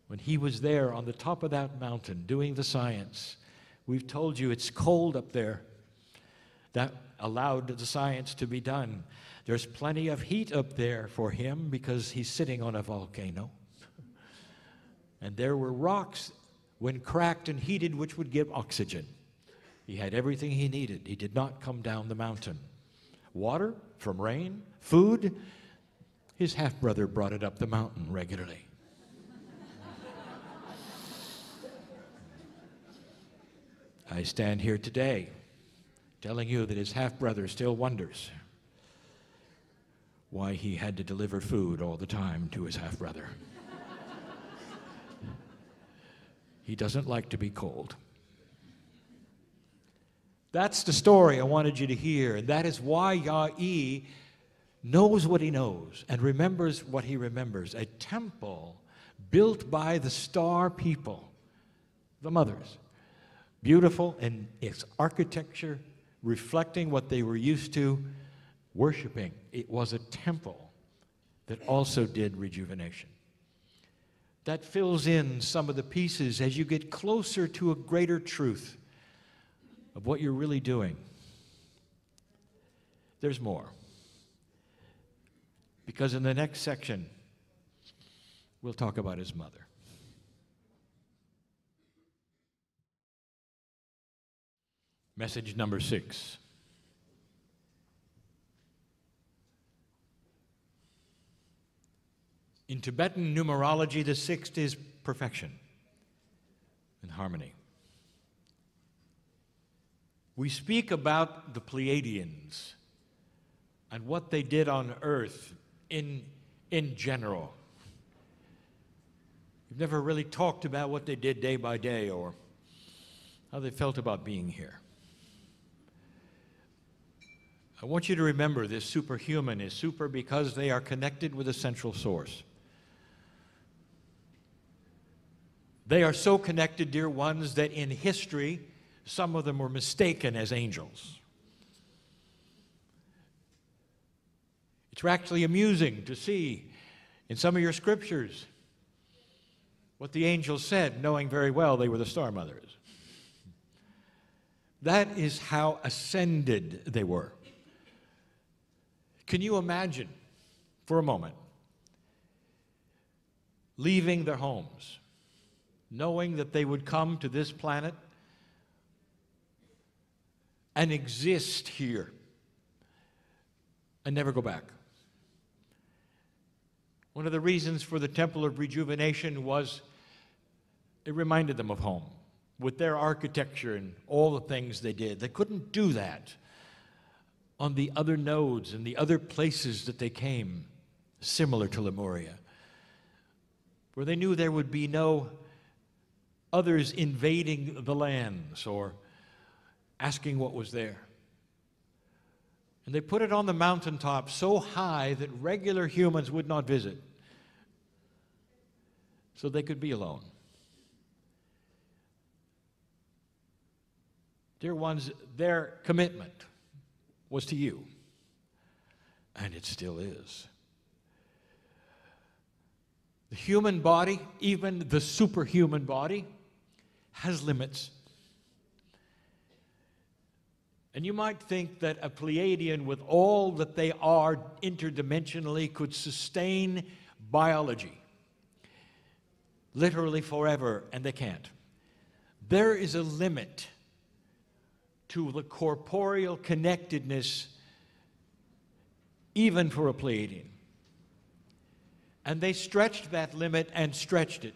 When he was there on the top of that mountain doing the science, we've told you it's cold up there. That allowed the science to be done. There's plenty of heat up there for him because he's sitting on a volcano. And there were rocks when cracked and heated which would give oxygen. He had everything he needed. He did not come down the mountain. Water from rain, food. His half-brother brought it up the mountain regularly. I stand here today telling you that his half-brother still wonders why he had to deliver food all the time to his half-brother. He doesn't like to be cold. That's the story I wanted you to hear, and that is why Yah-weh knows what he knows and remembers what he remembers. A temple built by the star people, the mothers, beautiful in its architecture, reflecting what they were used to worshiping. It was a temple that also did rejuvenation. That fills in some of the pieces as you get closer to a greater truth of what you're really doing. There's more. Because in the next section, we'll talk about his mother. Message number 6. In Tibetan numerology, the 6th is perfection and harmony. We speak about the Pleiadians and what they did on earth in general. We've never really talked about what they did day by day or how they felt about being here. I want you to remember this superhuman is super because they are connected with a central source. They are so connected, dear ones, that in history, some of them were mistaken as angels. It's actually amusing to see in some of your scriptures what the angels said, knowing very well they were the star mothers. That is how ascended they were. Can you imagine, for a moment, leaving their homes, knowing that they would come to this planet and exist here and never go back? One of the reasons for the Temple of Rejuvenation was it reminded them of home with their architecture and all the things they did. They couldn't do that on the other nodes and the other places that they came, similar to Lemuria, where they knew there would be no others invading the lands or asking what was there. And they put it on the mountaintop so high that regular humans would not visit, so they could be alone. Dear ones, their commitment was to you, and it still is. The human body, even the superhuman body, has limits. And you might think that a Pleiadian, with all that they are interdimensionally, could sustain biology literally forever, and they can't. There is a limit to the corporeal connectedness even for a Pleiadian. And they stretched that limit and stretched it.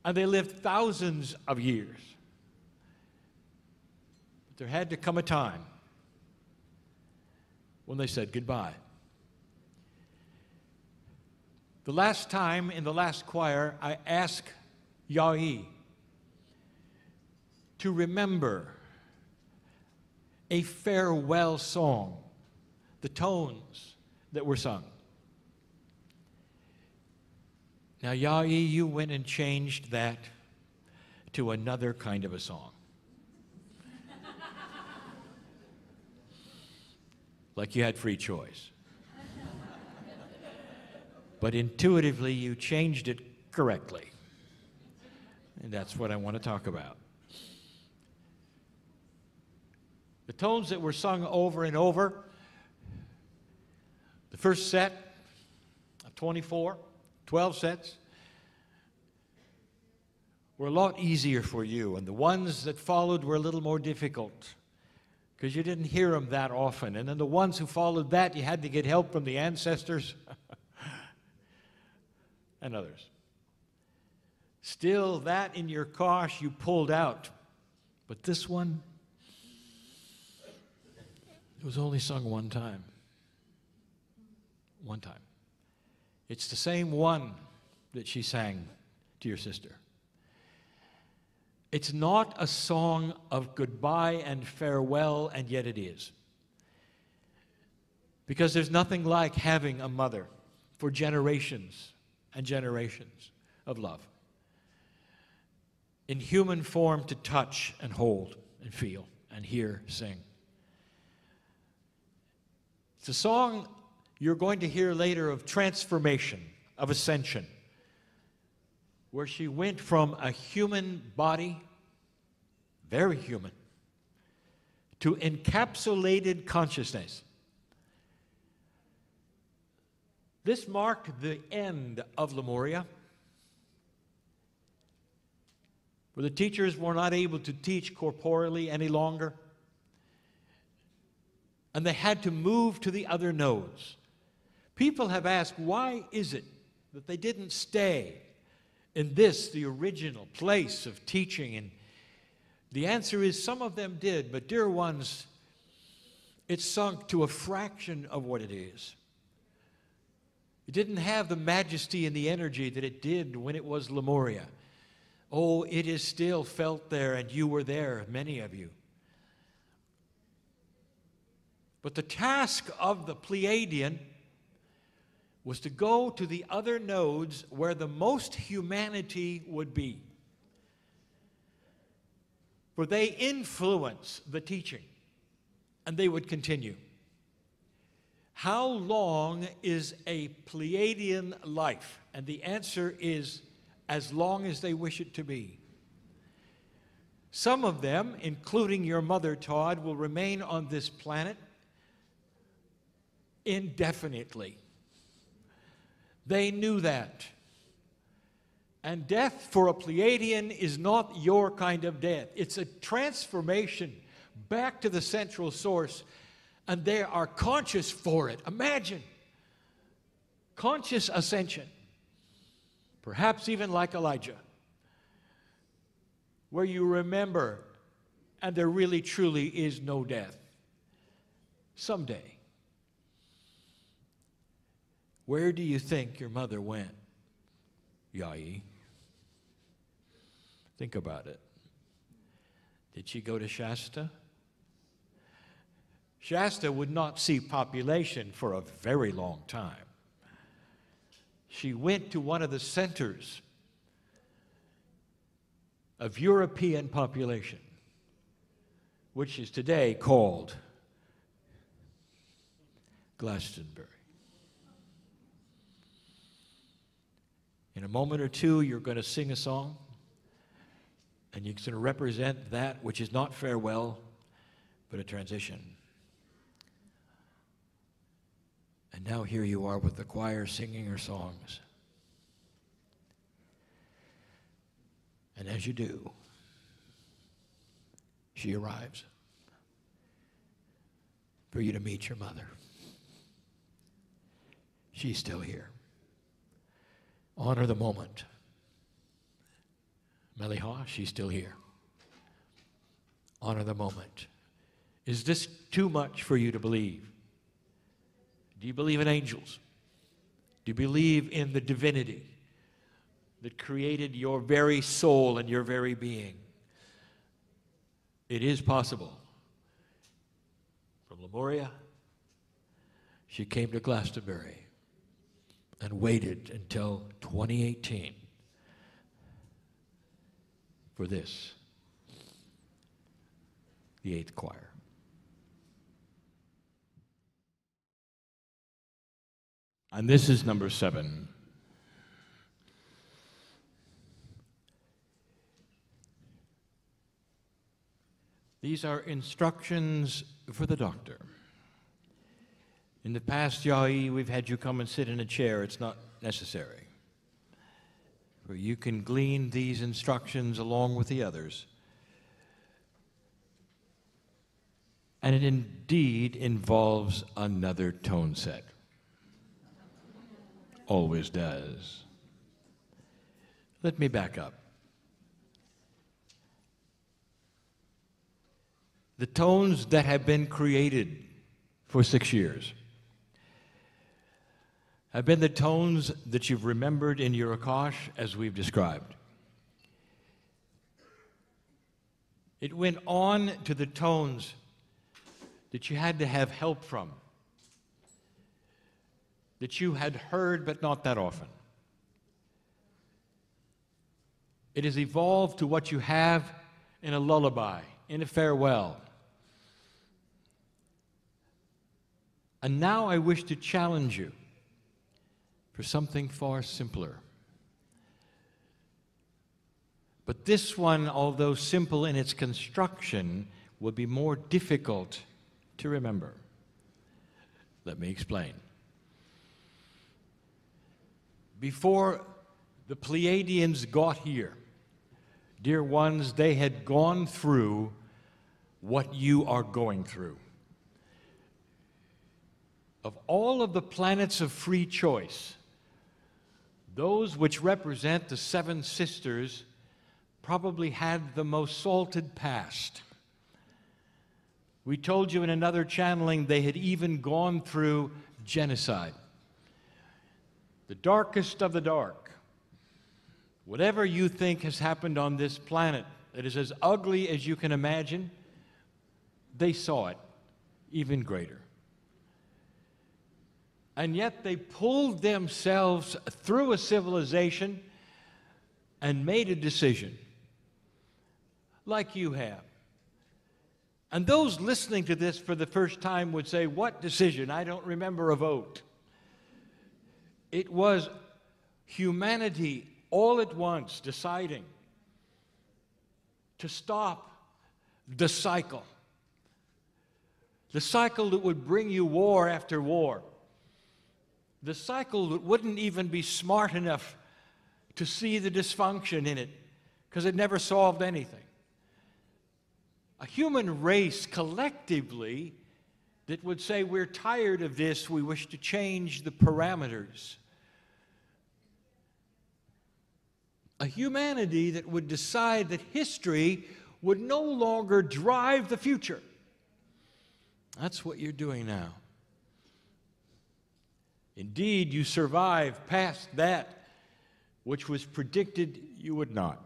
And they lived thousands of years. But there had to come a time when they said goodbye. The last time in the last choir, I asked Yah-weh to remember a farewell song, the tones that were sung. Now, Yah-weh, you went and changed that to another kind of a song. Like you had free choice. But intuitively, you changed it correctly. And that's what I want to talk about. The tones that were sung over and over, the first set of 24, 12 sets, were a lot easier for you, and the ones that followed were a little more difficult because you didn't hear them that often. And then the ones who followed that, you had to get help from the ancestors and others. Still, that in your kosh you pulled out, but this one, it was only sung one time. One time. It's the same one that she sang to your sister. It's not a song of goodbye and farewell, and yet it is. Because there's nothing like having a mother for generations and generations of love. In human form, to touch and hold and feel and hear, sing. It's a song you're going to hear later of transformation, of ascension, where she went from a human body, very human, to encapsulated consciousness. This marked the end of Lemuria, where the teachers were not able to teach corporeally any longer, and they had to move to the other nodes. People have asked, why is it that they didn't stay in this, the original place of teaching? And the answer is some of them did, but dear ones, it sunk to a fraction of what it is. It didn't have the majesty and the energy that it did when it was Lemuria. Oh, it is still felt there, and you were there, many of you. But the task of the Pleiadian was to go to the other nodes where the most humanity would be. For they influence the teaching, and they would continue. How long is a Pleiadian life? And the answer is as long as they wish it to be. Some of them, including your mother, Todd, will remain on this planet indefinitely. They knew that. And death for a Pleiadian is not your kind of death. It's a transformation back to the central source, and they are conscious for it. Imagine. Conscious ascension. Perhaps even like Elijah, where you remember, and there really truly is no death. Someday. Where do you think your mother went, Yai? Think about it. Did she go to Shasta? Shasta would not see population for a very long time. She went to one of the centers of European population, which is today called Glastonbury. In a moment or two, you're going to sing a song, and you're going to represent that which is not farewell, but a transition. And now here you are with the choir singing her songs. And as you do, she arrives for you to meet your mother. She's still here. Honor the moment. Meliha, she's still here. Honor the moment. Is this too much for you to believe? Do you believe in angels? Do you believe in the divinity that created your very soul and your very being? It is possible. From Lemuria, she came to Glastonbury and waited until 2018 for this, the eighth choir. And this is number 7. These are instructions for the doctor. In the past, Yai, we've had you come and sit in a chair. It's not necessary. For you can glean these instructions along with the others. And it indeed involves another tone set. Always does. Let me back up. The tones that have been created for 6 years have been the tones that you've remembered in your Akash as we've described. It went on to the tones that you had to have help from, that you had heard but not that often. It has evolved to what you have in a lullaby, in a farewell. And now I wish to challenge you for something far simpler. But this one, although simple in its construction, will be more difficult to remember. Let me explain. Before the Pleiadians got here, dear ones, they had gone through what you are going through. Of all of the planets of free choice, those which represent the seven sisters probably had the most salted past. We told you in another channeling they had even gone through genocide. The darkest of the dark. Whatever you think has happened on this planet that is as ugly as you can imagine, they saw it even greater. And yet they pulled themselves through a civilization and made a decision, like you have. And those listening to this for the first time would say, what decision? I don't remember a vote. It was humanity all at once deciding to stop the cycle that would bring you war after war, the cycle that wouldn't even be smart enough to see the dysfunction in it because it never solved anything. A human race collectively that would say, we're tired of this, we wish to change the parameters. A humanity that would decide that history would no longer drive the future. That's what you're doing now. Indeed, you survived past that which was predicted you would not.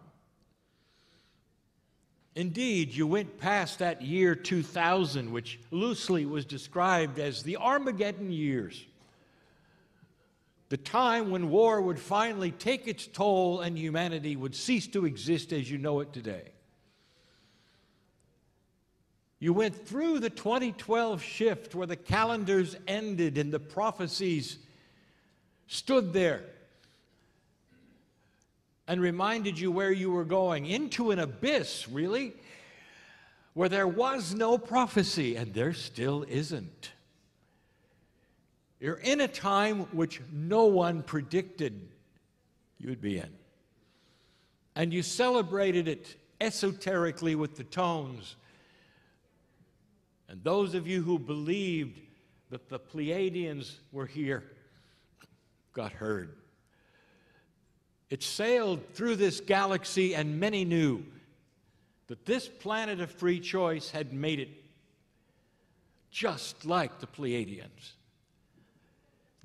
Indeed, you went past that year 2000, which loosely was described as the Armageddon years. The time when war would finally take its toll and humanity would cease to exist as you know it today. You went through the 2012 shift where the calendars ended and the prophecies stood there and reminded you where you were going, into an abyss, really, where there was no prophecy, and there still isn't. You're in a time which no one predicted you'd be in. And you celebrated it esoterically with the tones. And those of you who believed that the Pleiadians were here got heard. It sailed through this galaxy, and many knew that this planet of free choice had made it just like the Pleiadians.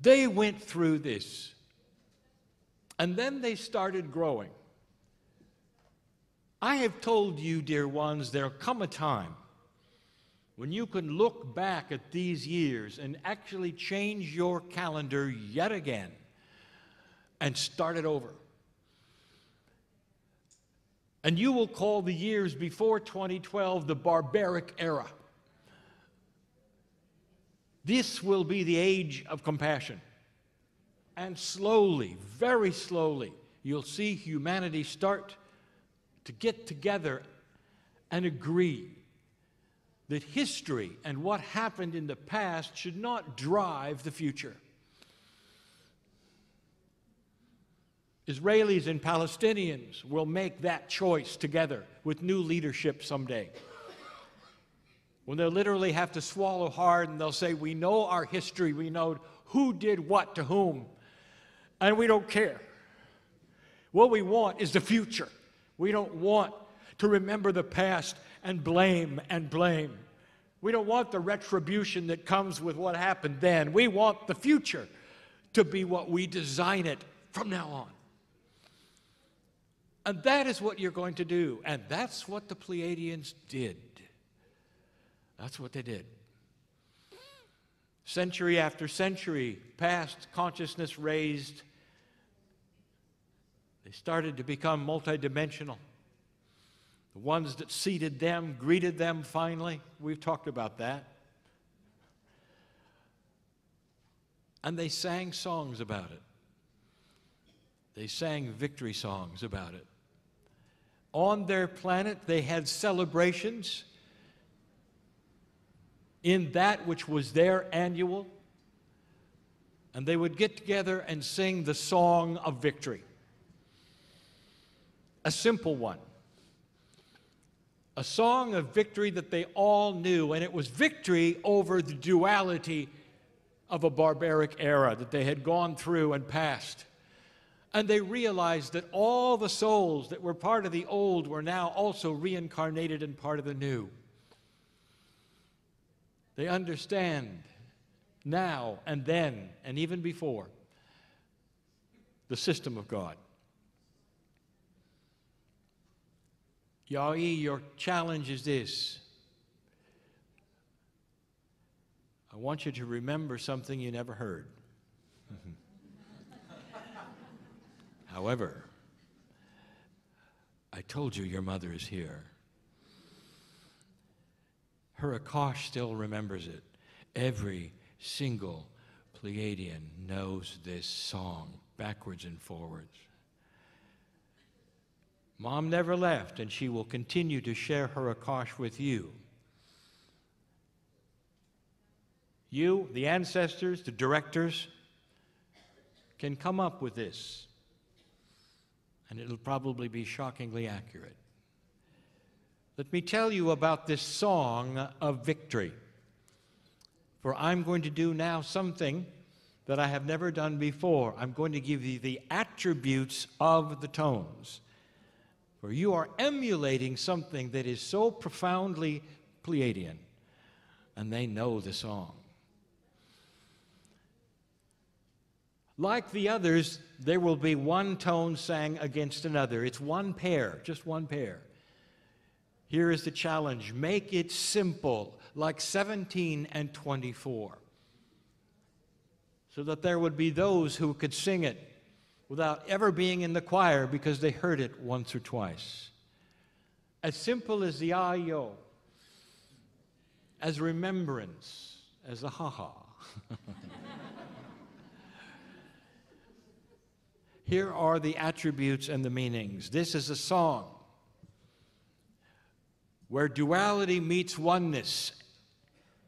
They went through this, and then they started growing. I have told you, dear ones, there'll come a time when you can look back at these years and actually change your calendar yet again and start it over. And you will call the years before 2012 the barbaric era. This will be the age of compassion. And slowly, very slowly, you'll see humanity start to get together and agree that history and what happened in the past should not drive the future. Israelis and Palestinians will make that choice together with new leadership someday. When they'll literally have to swallow hard and they'll say, we know our history, we know who did what to whom, and we don't care. What we want is the future. We don't want to remember the past and blame and blame. We don't want the retribution that comes with what happened then. We want the future to be what we design it from now on. And that is what you're going to do. And that's what the Pleiadians did. That's what they did. Century after century passed, consciousness raised. They started to become multidimensional. The ones that seated them, greeted them finally. We've talked about that. And they sang songs about it. They sang victory songs about it. On their planet, they had celebrations in that which was their annual, and they would get together and sing the song of victory. A simple one. A song of victory that they all knew, and it was victory over the duality of a barbaric era that they had gone through and passed. And they realized that all the souls that were part of the old were now also reincarnated in part of the new. They understand now and then and even before the system of God. Ya'i, your challenge is this. I want you to remember something you never heard. However, I told you your mother is here. Her Akash still remembers it. Every single Pleiadian knows this song backwards and forwards. Mom never left, and she will continue to share her Akash with you. You, the ancestors, the directors, can come up with this, and it'll probably be shockingly accurate. Let me tell you about this song of victory. For I'm going to do now something that I have never done before. I'm going to give you the attributes of the tones. For you are emulating something that is so profoundly Pleiadian, and they know the song. Like the others, there will be one tone sang against another. It's one pair, just one pair. Here is the challenge. Make it simple, like 17 and 24, so that there would be those who could sing it without ever being in the choir because they heard it once or twice. As simple as the ayo, as remembrance, as a ha-ha. Here are the attributes and the meanings. This is a song where duality meets oneness.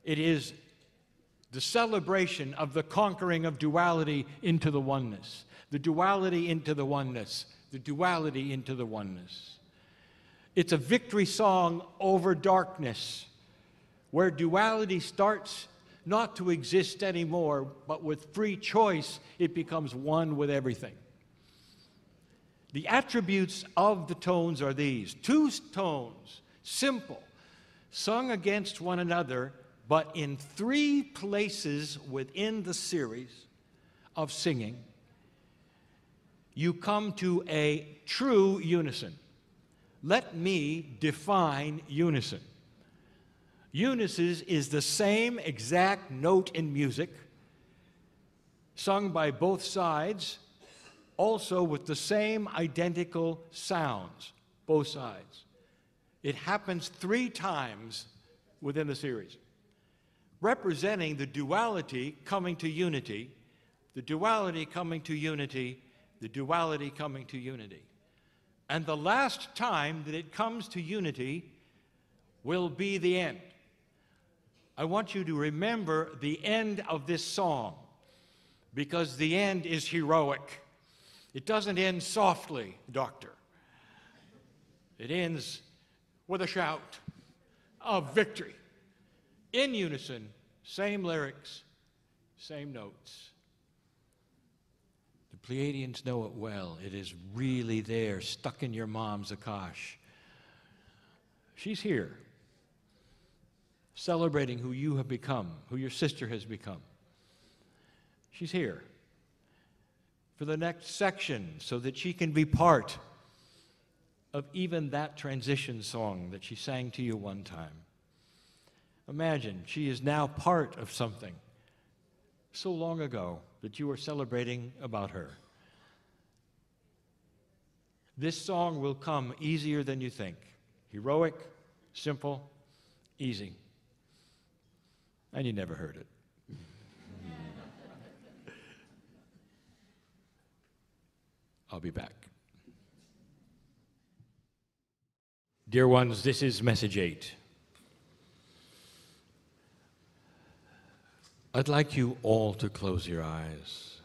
It is the celebration of the conquering of duality into the oneness. The duality into the oneness. The duality into the oneness. It's a victory song over darkness, where duality starts not to exist anymore, but with free choice, it becomes one with everything. The attributes of the tones are these. Two tones, simple, sung against one another, but in three places within the series of singing, you come to a true unison. Let me define unison. Unison is the same exact note in music, sung by both sides, also with the same identical sounds, both sides. It happens 3 times within the series, representing the duality coming to unity, the duality coming to unity, the duality coming to unity. And the last time that it comes to unity will be the end. I want you to remember the end of this song, because the end is heroic. It doesn't end softly, doctor. It ends with a shout of victory. In unison, same lyrics, same notes. The Pleiadians know it well. It is really there, stuck in your mom's Akash. She's here, celebrating who you have become, who your sister has become. She's here. for the next section so that she can be part of even that transition song that she sang to you one time. Imagine she is now part of something so long ago that you are celebrating about her. This song will come easier than you think. Heroic, simple, easy. And you never heard it. I'll be back. Dear ones, this is message 8. I'd like you all to close your eyes.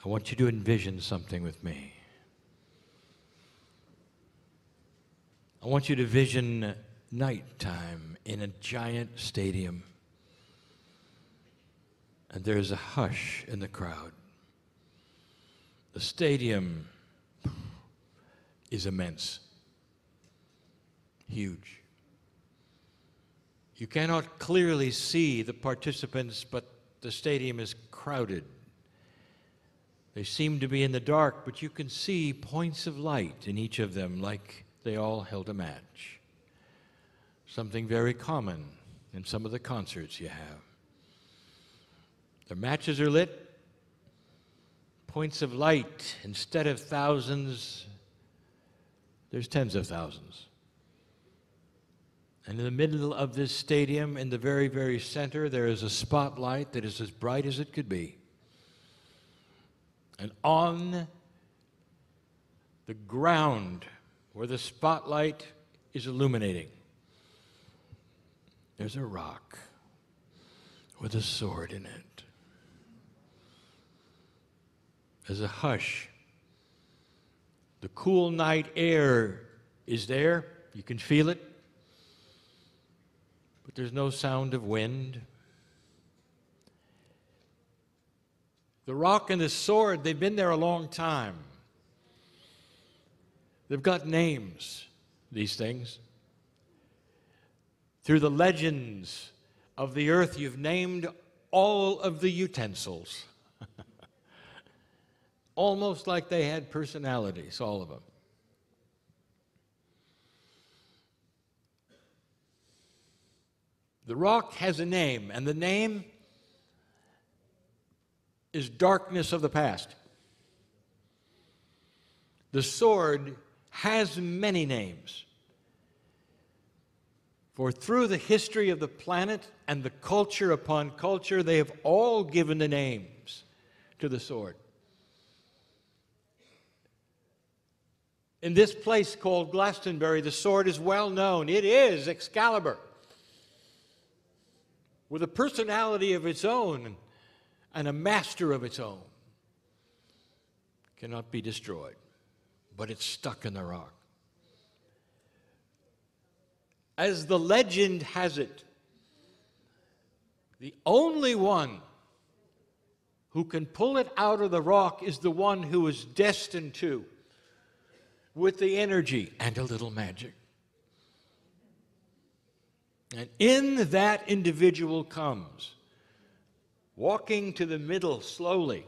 I want you to envision something with me. I want you to vision nighttime in a giant stadium. And there's a hush in the crowd. The stadium is immense, huge. You cannot clearly see the participants, but the stadium is crowded. They seem to be in the dark, but you can see points of light in each of them, like they all held a match. Something very common in some of the concerts you have. Their matches are lit, points of light. Instead of thousands, there's tens of thousands. And in the middle of this stadium, in the very, very center, there is a spotlight that is as bright as it could be. And on the ground where the spotlight is illuminating, there's a rock with a sword in it. There's a hush. The cool night air is there. You can feel it. But there's no sound of wind. The rock and the sword, they've been there a long time. They've got names, these things. Through the legends of the earth, you've named all of the utensils. Almost like they had personalities, all of them. The rock has a name, and the name is darkness of the past. The sword has many names. For through the history of the planet and the culture upon culture, they have all given the names to the sword. In this place called Glastonbury, the sword is well known. It is Excalibur, with a personality of its own and a master of its own. Cannot be destroyed, but it's stuck in the rock. As the legend has it, the only one who can pull it out of the rock is the one who is destined to, with the energy and a little magic. And in that individual comes, walking to the middle slowly.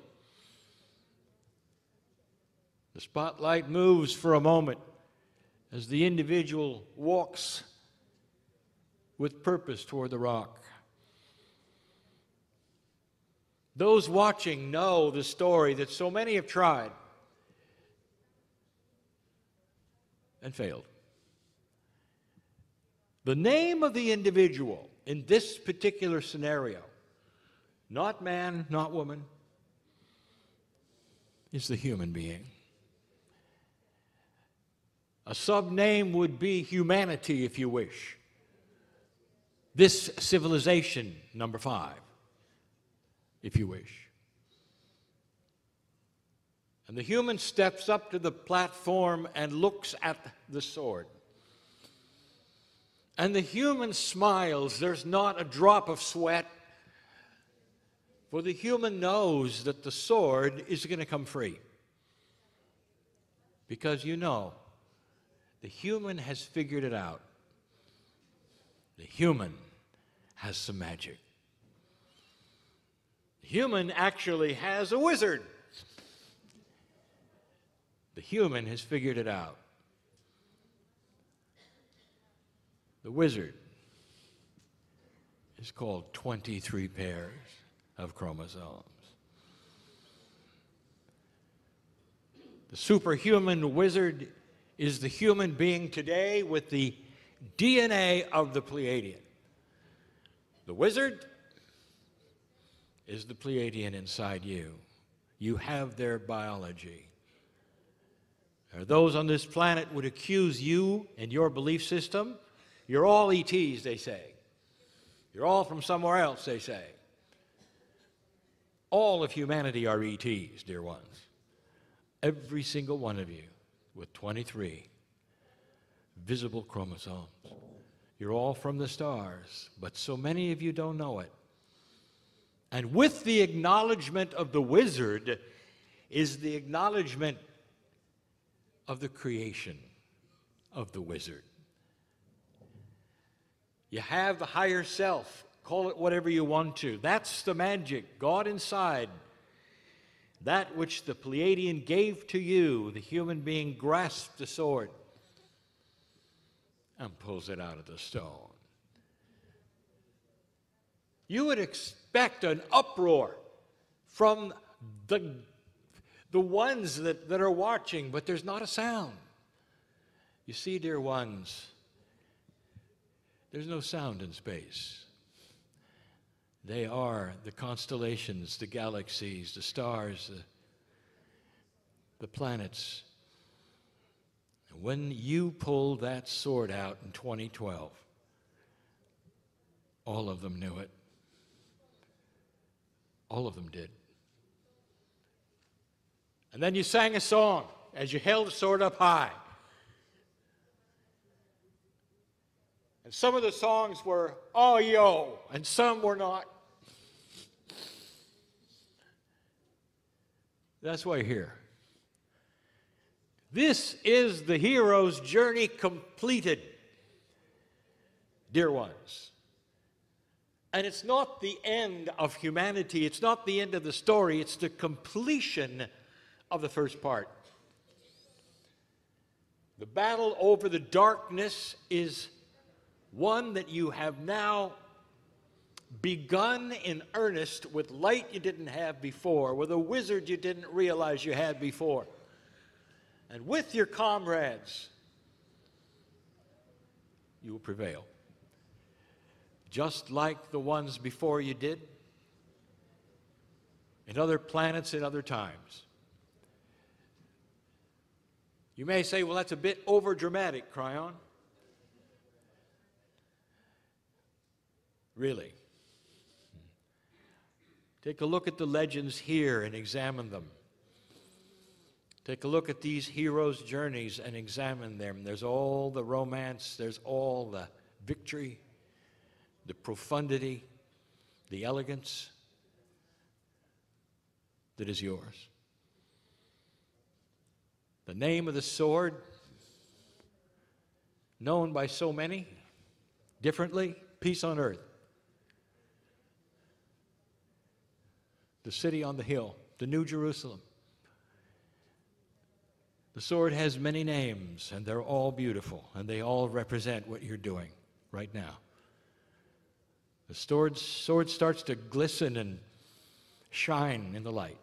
The spotlight moves for a moment as the individual walks with purpose toward the rock. Those watching know the story that so many have tried and failed. The name of the individual in this particular scenario, not man, not woman, is the human being. A sub-name would be humanity, if you wish. This civilization, number 5, if you wish. And the human steps up to the platform and looks at the sword. And the human smiles. There's not a drop of sweat. For the human knows that the sword is going to come free. Because you know, the human has figured it out. The human has some magic. The human actually has a wizard. The human has figured it out. The wizard is called 23 pairs of chromosomes. The superhuman wizard is the human being today with the DNA of the Pleiadian. The wizard is the Pleiadian inside you. You have their biology. There are those on this planet would accuse you and your belief system. You're all ETs, they say. You're all from somewhere else, they say. All of humanity are ETs, dear ones. Every single one of you with 23 visible chromosomes. You're all from the stars, but so many of you don't know it. And with the acknowledgement of the wizard is the acknowledgement of the creation of the wizard. You have the higher self. Call it whatever you want to. That's the magic. God inside. That which the Pleiadian gave to you, the human being grasped the sword and pulls it out of the stone. You would expect an uproar from the ones that are watching, but there's not a sound. You see, dear ones, there's no sound in space. They are the constellations, the galaxies, the stars, the planets. And when you pulled that sword out in 2012, all of them knew it. All of them did. And then you sang a song as you held the sword up high. And some of the songs were, oh, yo, and some were not. That's why you're here. This is the hero's journey completed, dear ones. And it's not the end of humanity. It's not the end of the story. It's the completion of the first part. The battle over the darkness is one that you have now begun in earnest with light you didn't have before, with a wizard you didn't realize you had before. And with your comrades, you will prevail. Just like the ones before you did, in other planets, in other times. You may say, well, that's a bit over-dramatic, Kryon. Really? Take a look at the legends here and examine them. Take a look at these heroes' journeys and examine them. There's all the romance, there's all the victory, the profundity, the elegance that is yours. The name of the sword, known by so many differently, peace on earth. The city on the hill, the New Jerusalem. The sword has many names, and they're all beautiful, and they all represent what you're doing right now. The sword starts to glisten and shine in the light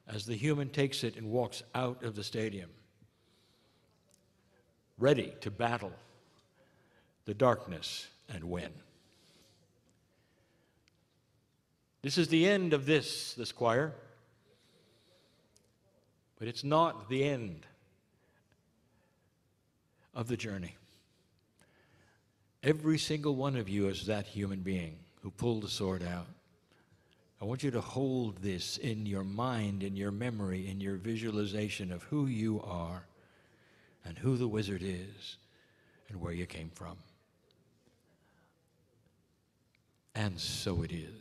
as the human takes it and walks out of the stadium, ready to battle the darkness and win. This is the end of this choir, but it's not the end of the journey. Every single one of you is that human being who pulled the sword out. I want you to hold this in your mind, in your memory, in your visualization of who you are and who the wizard is and where you came from. And so it is.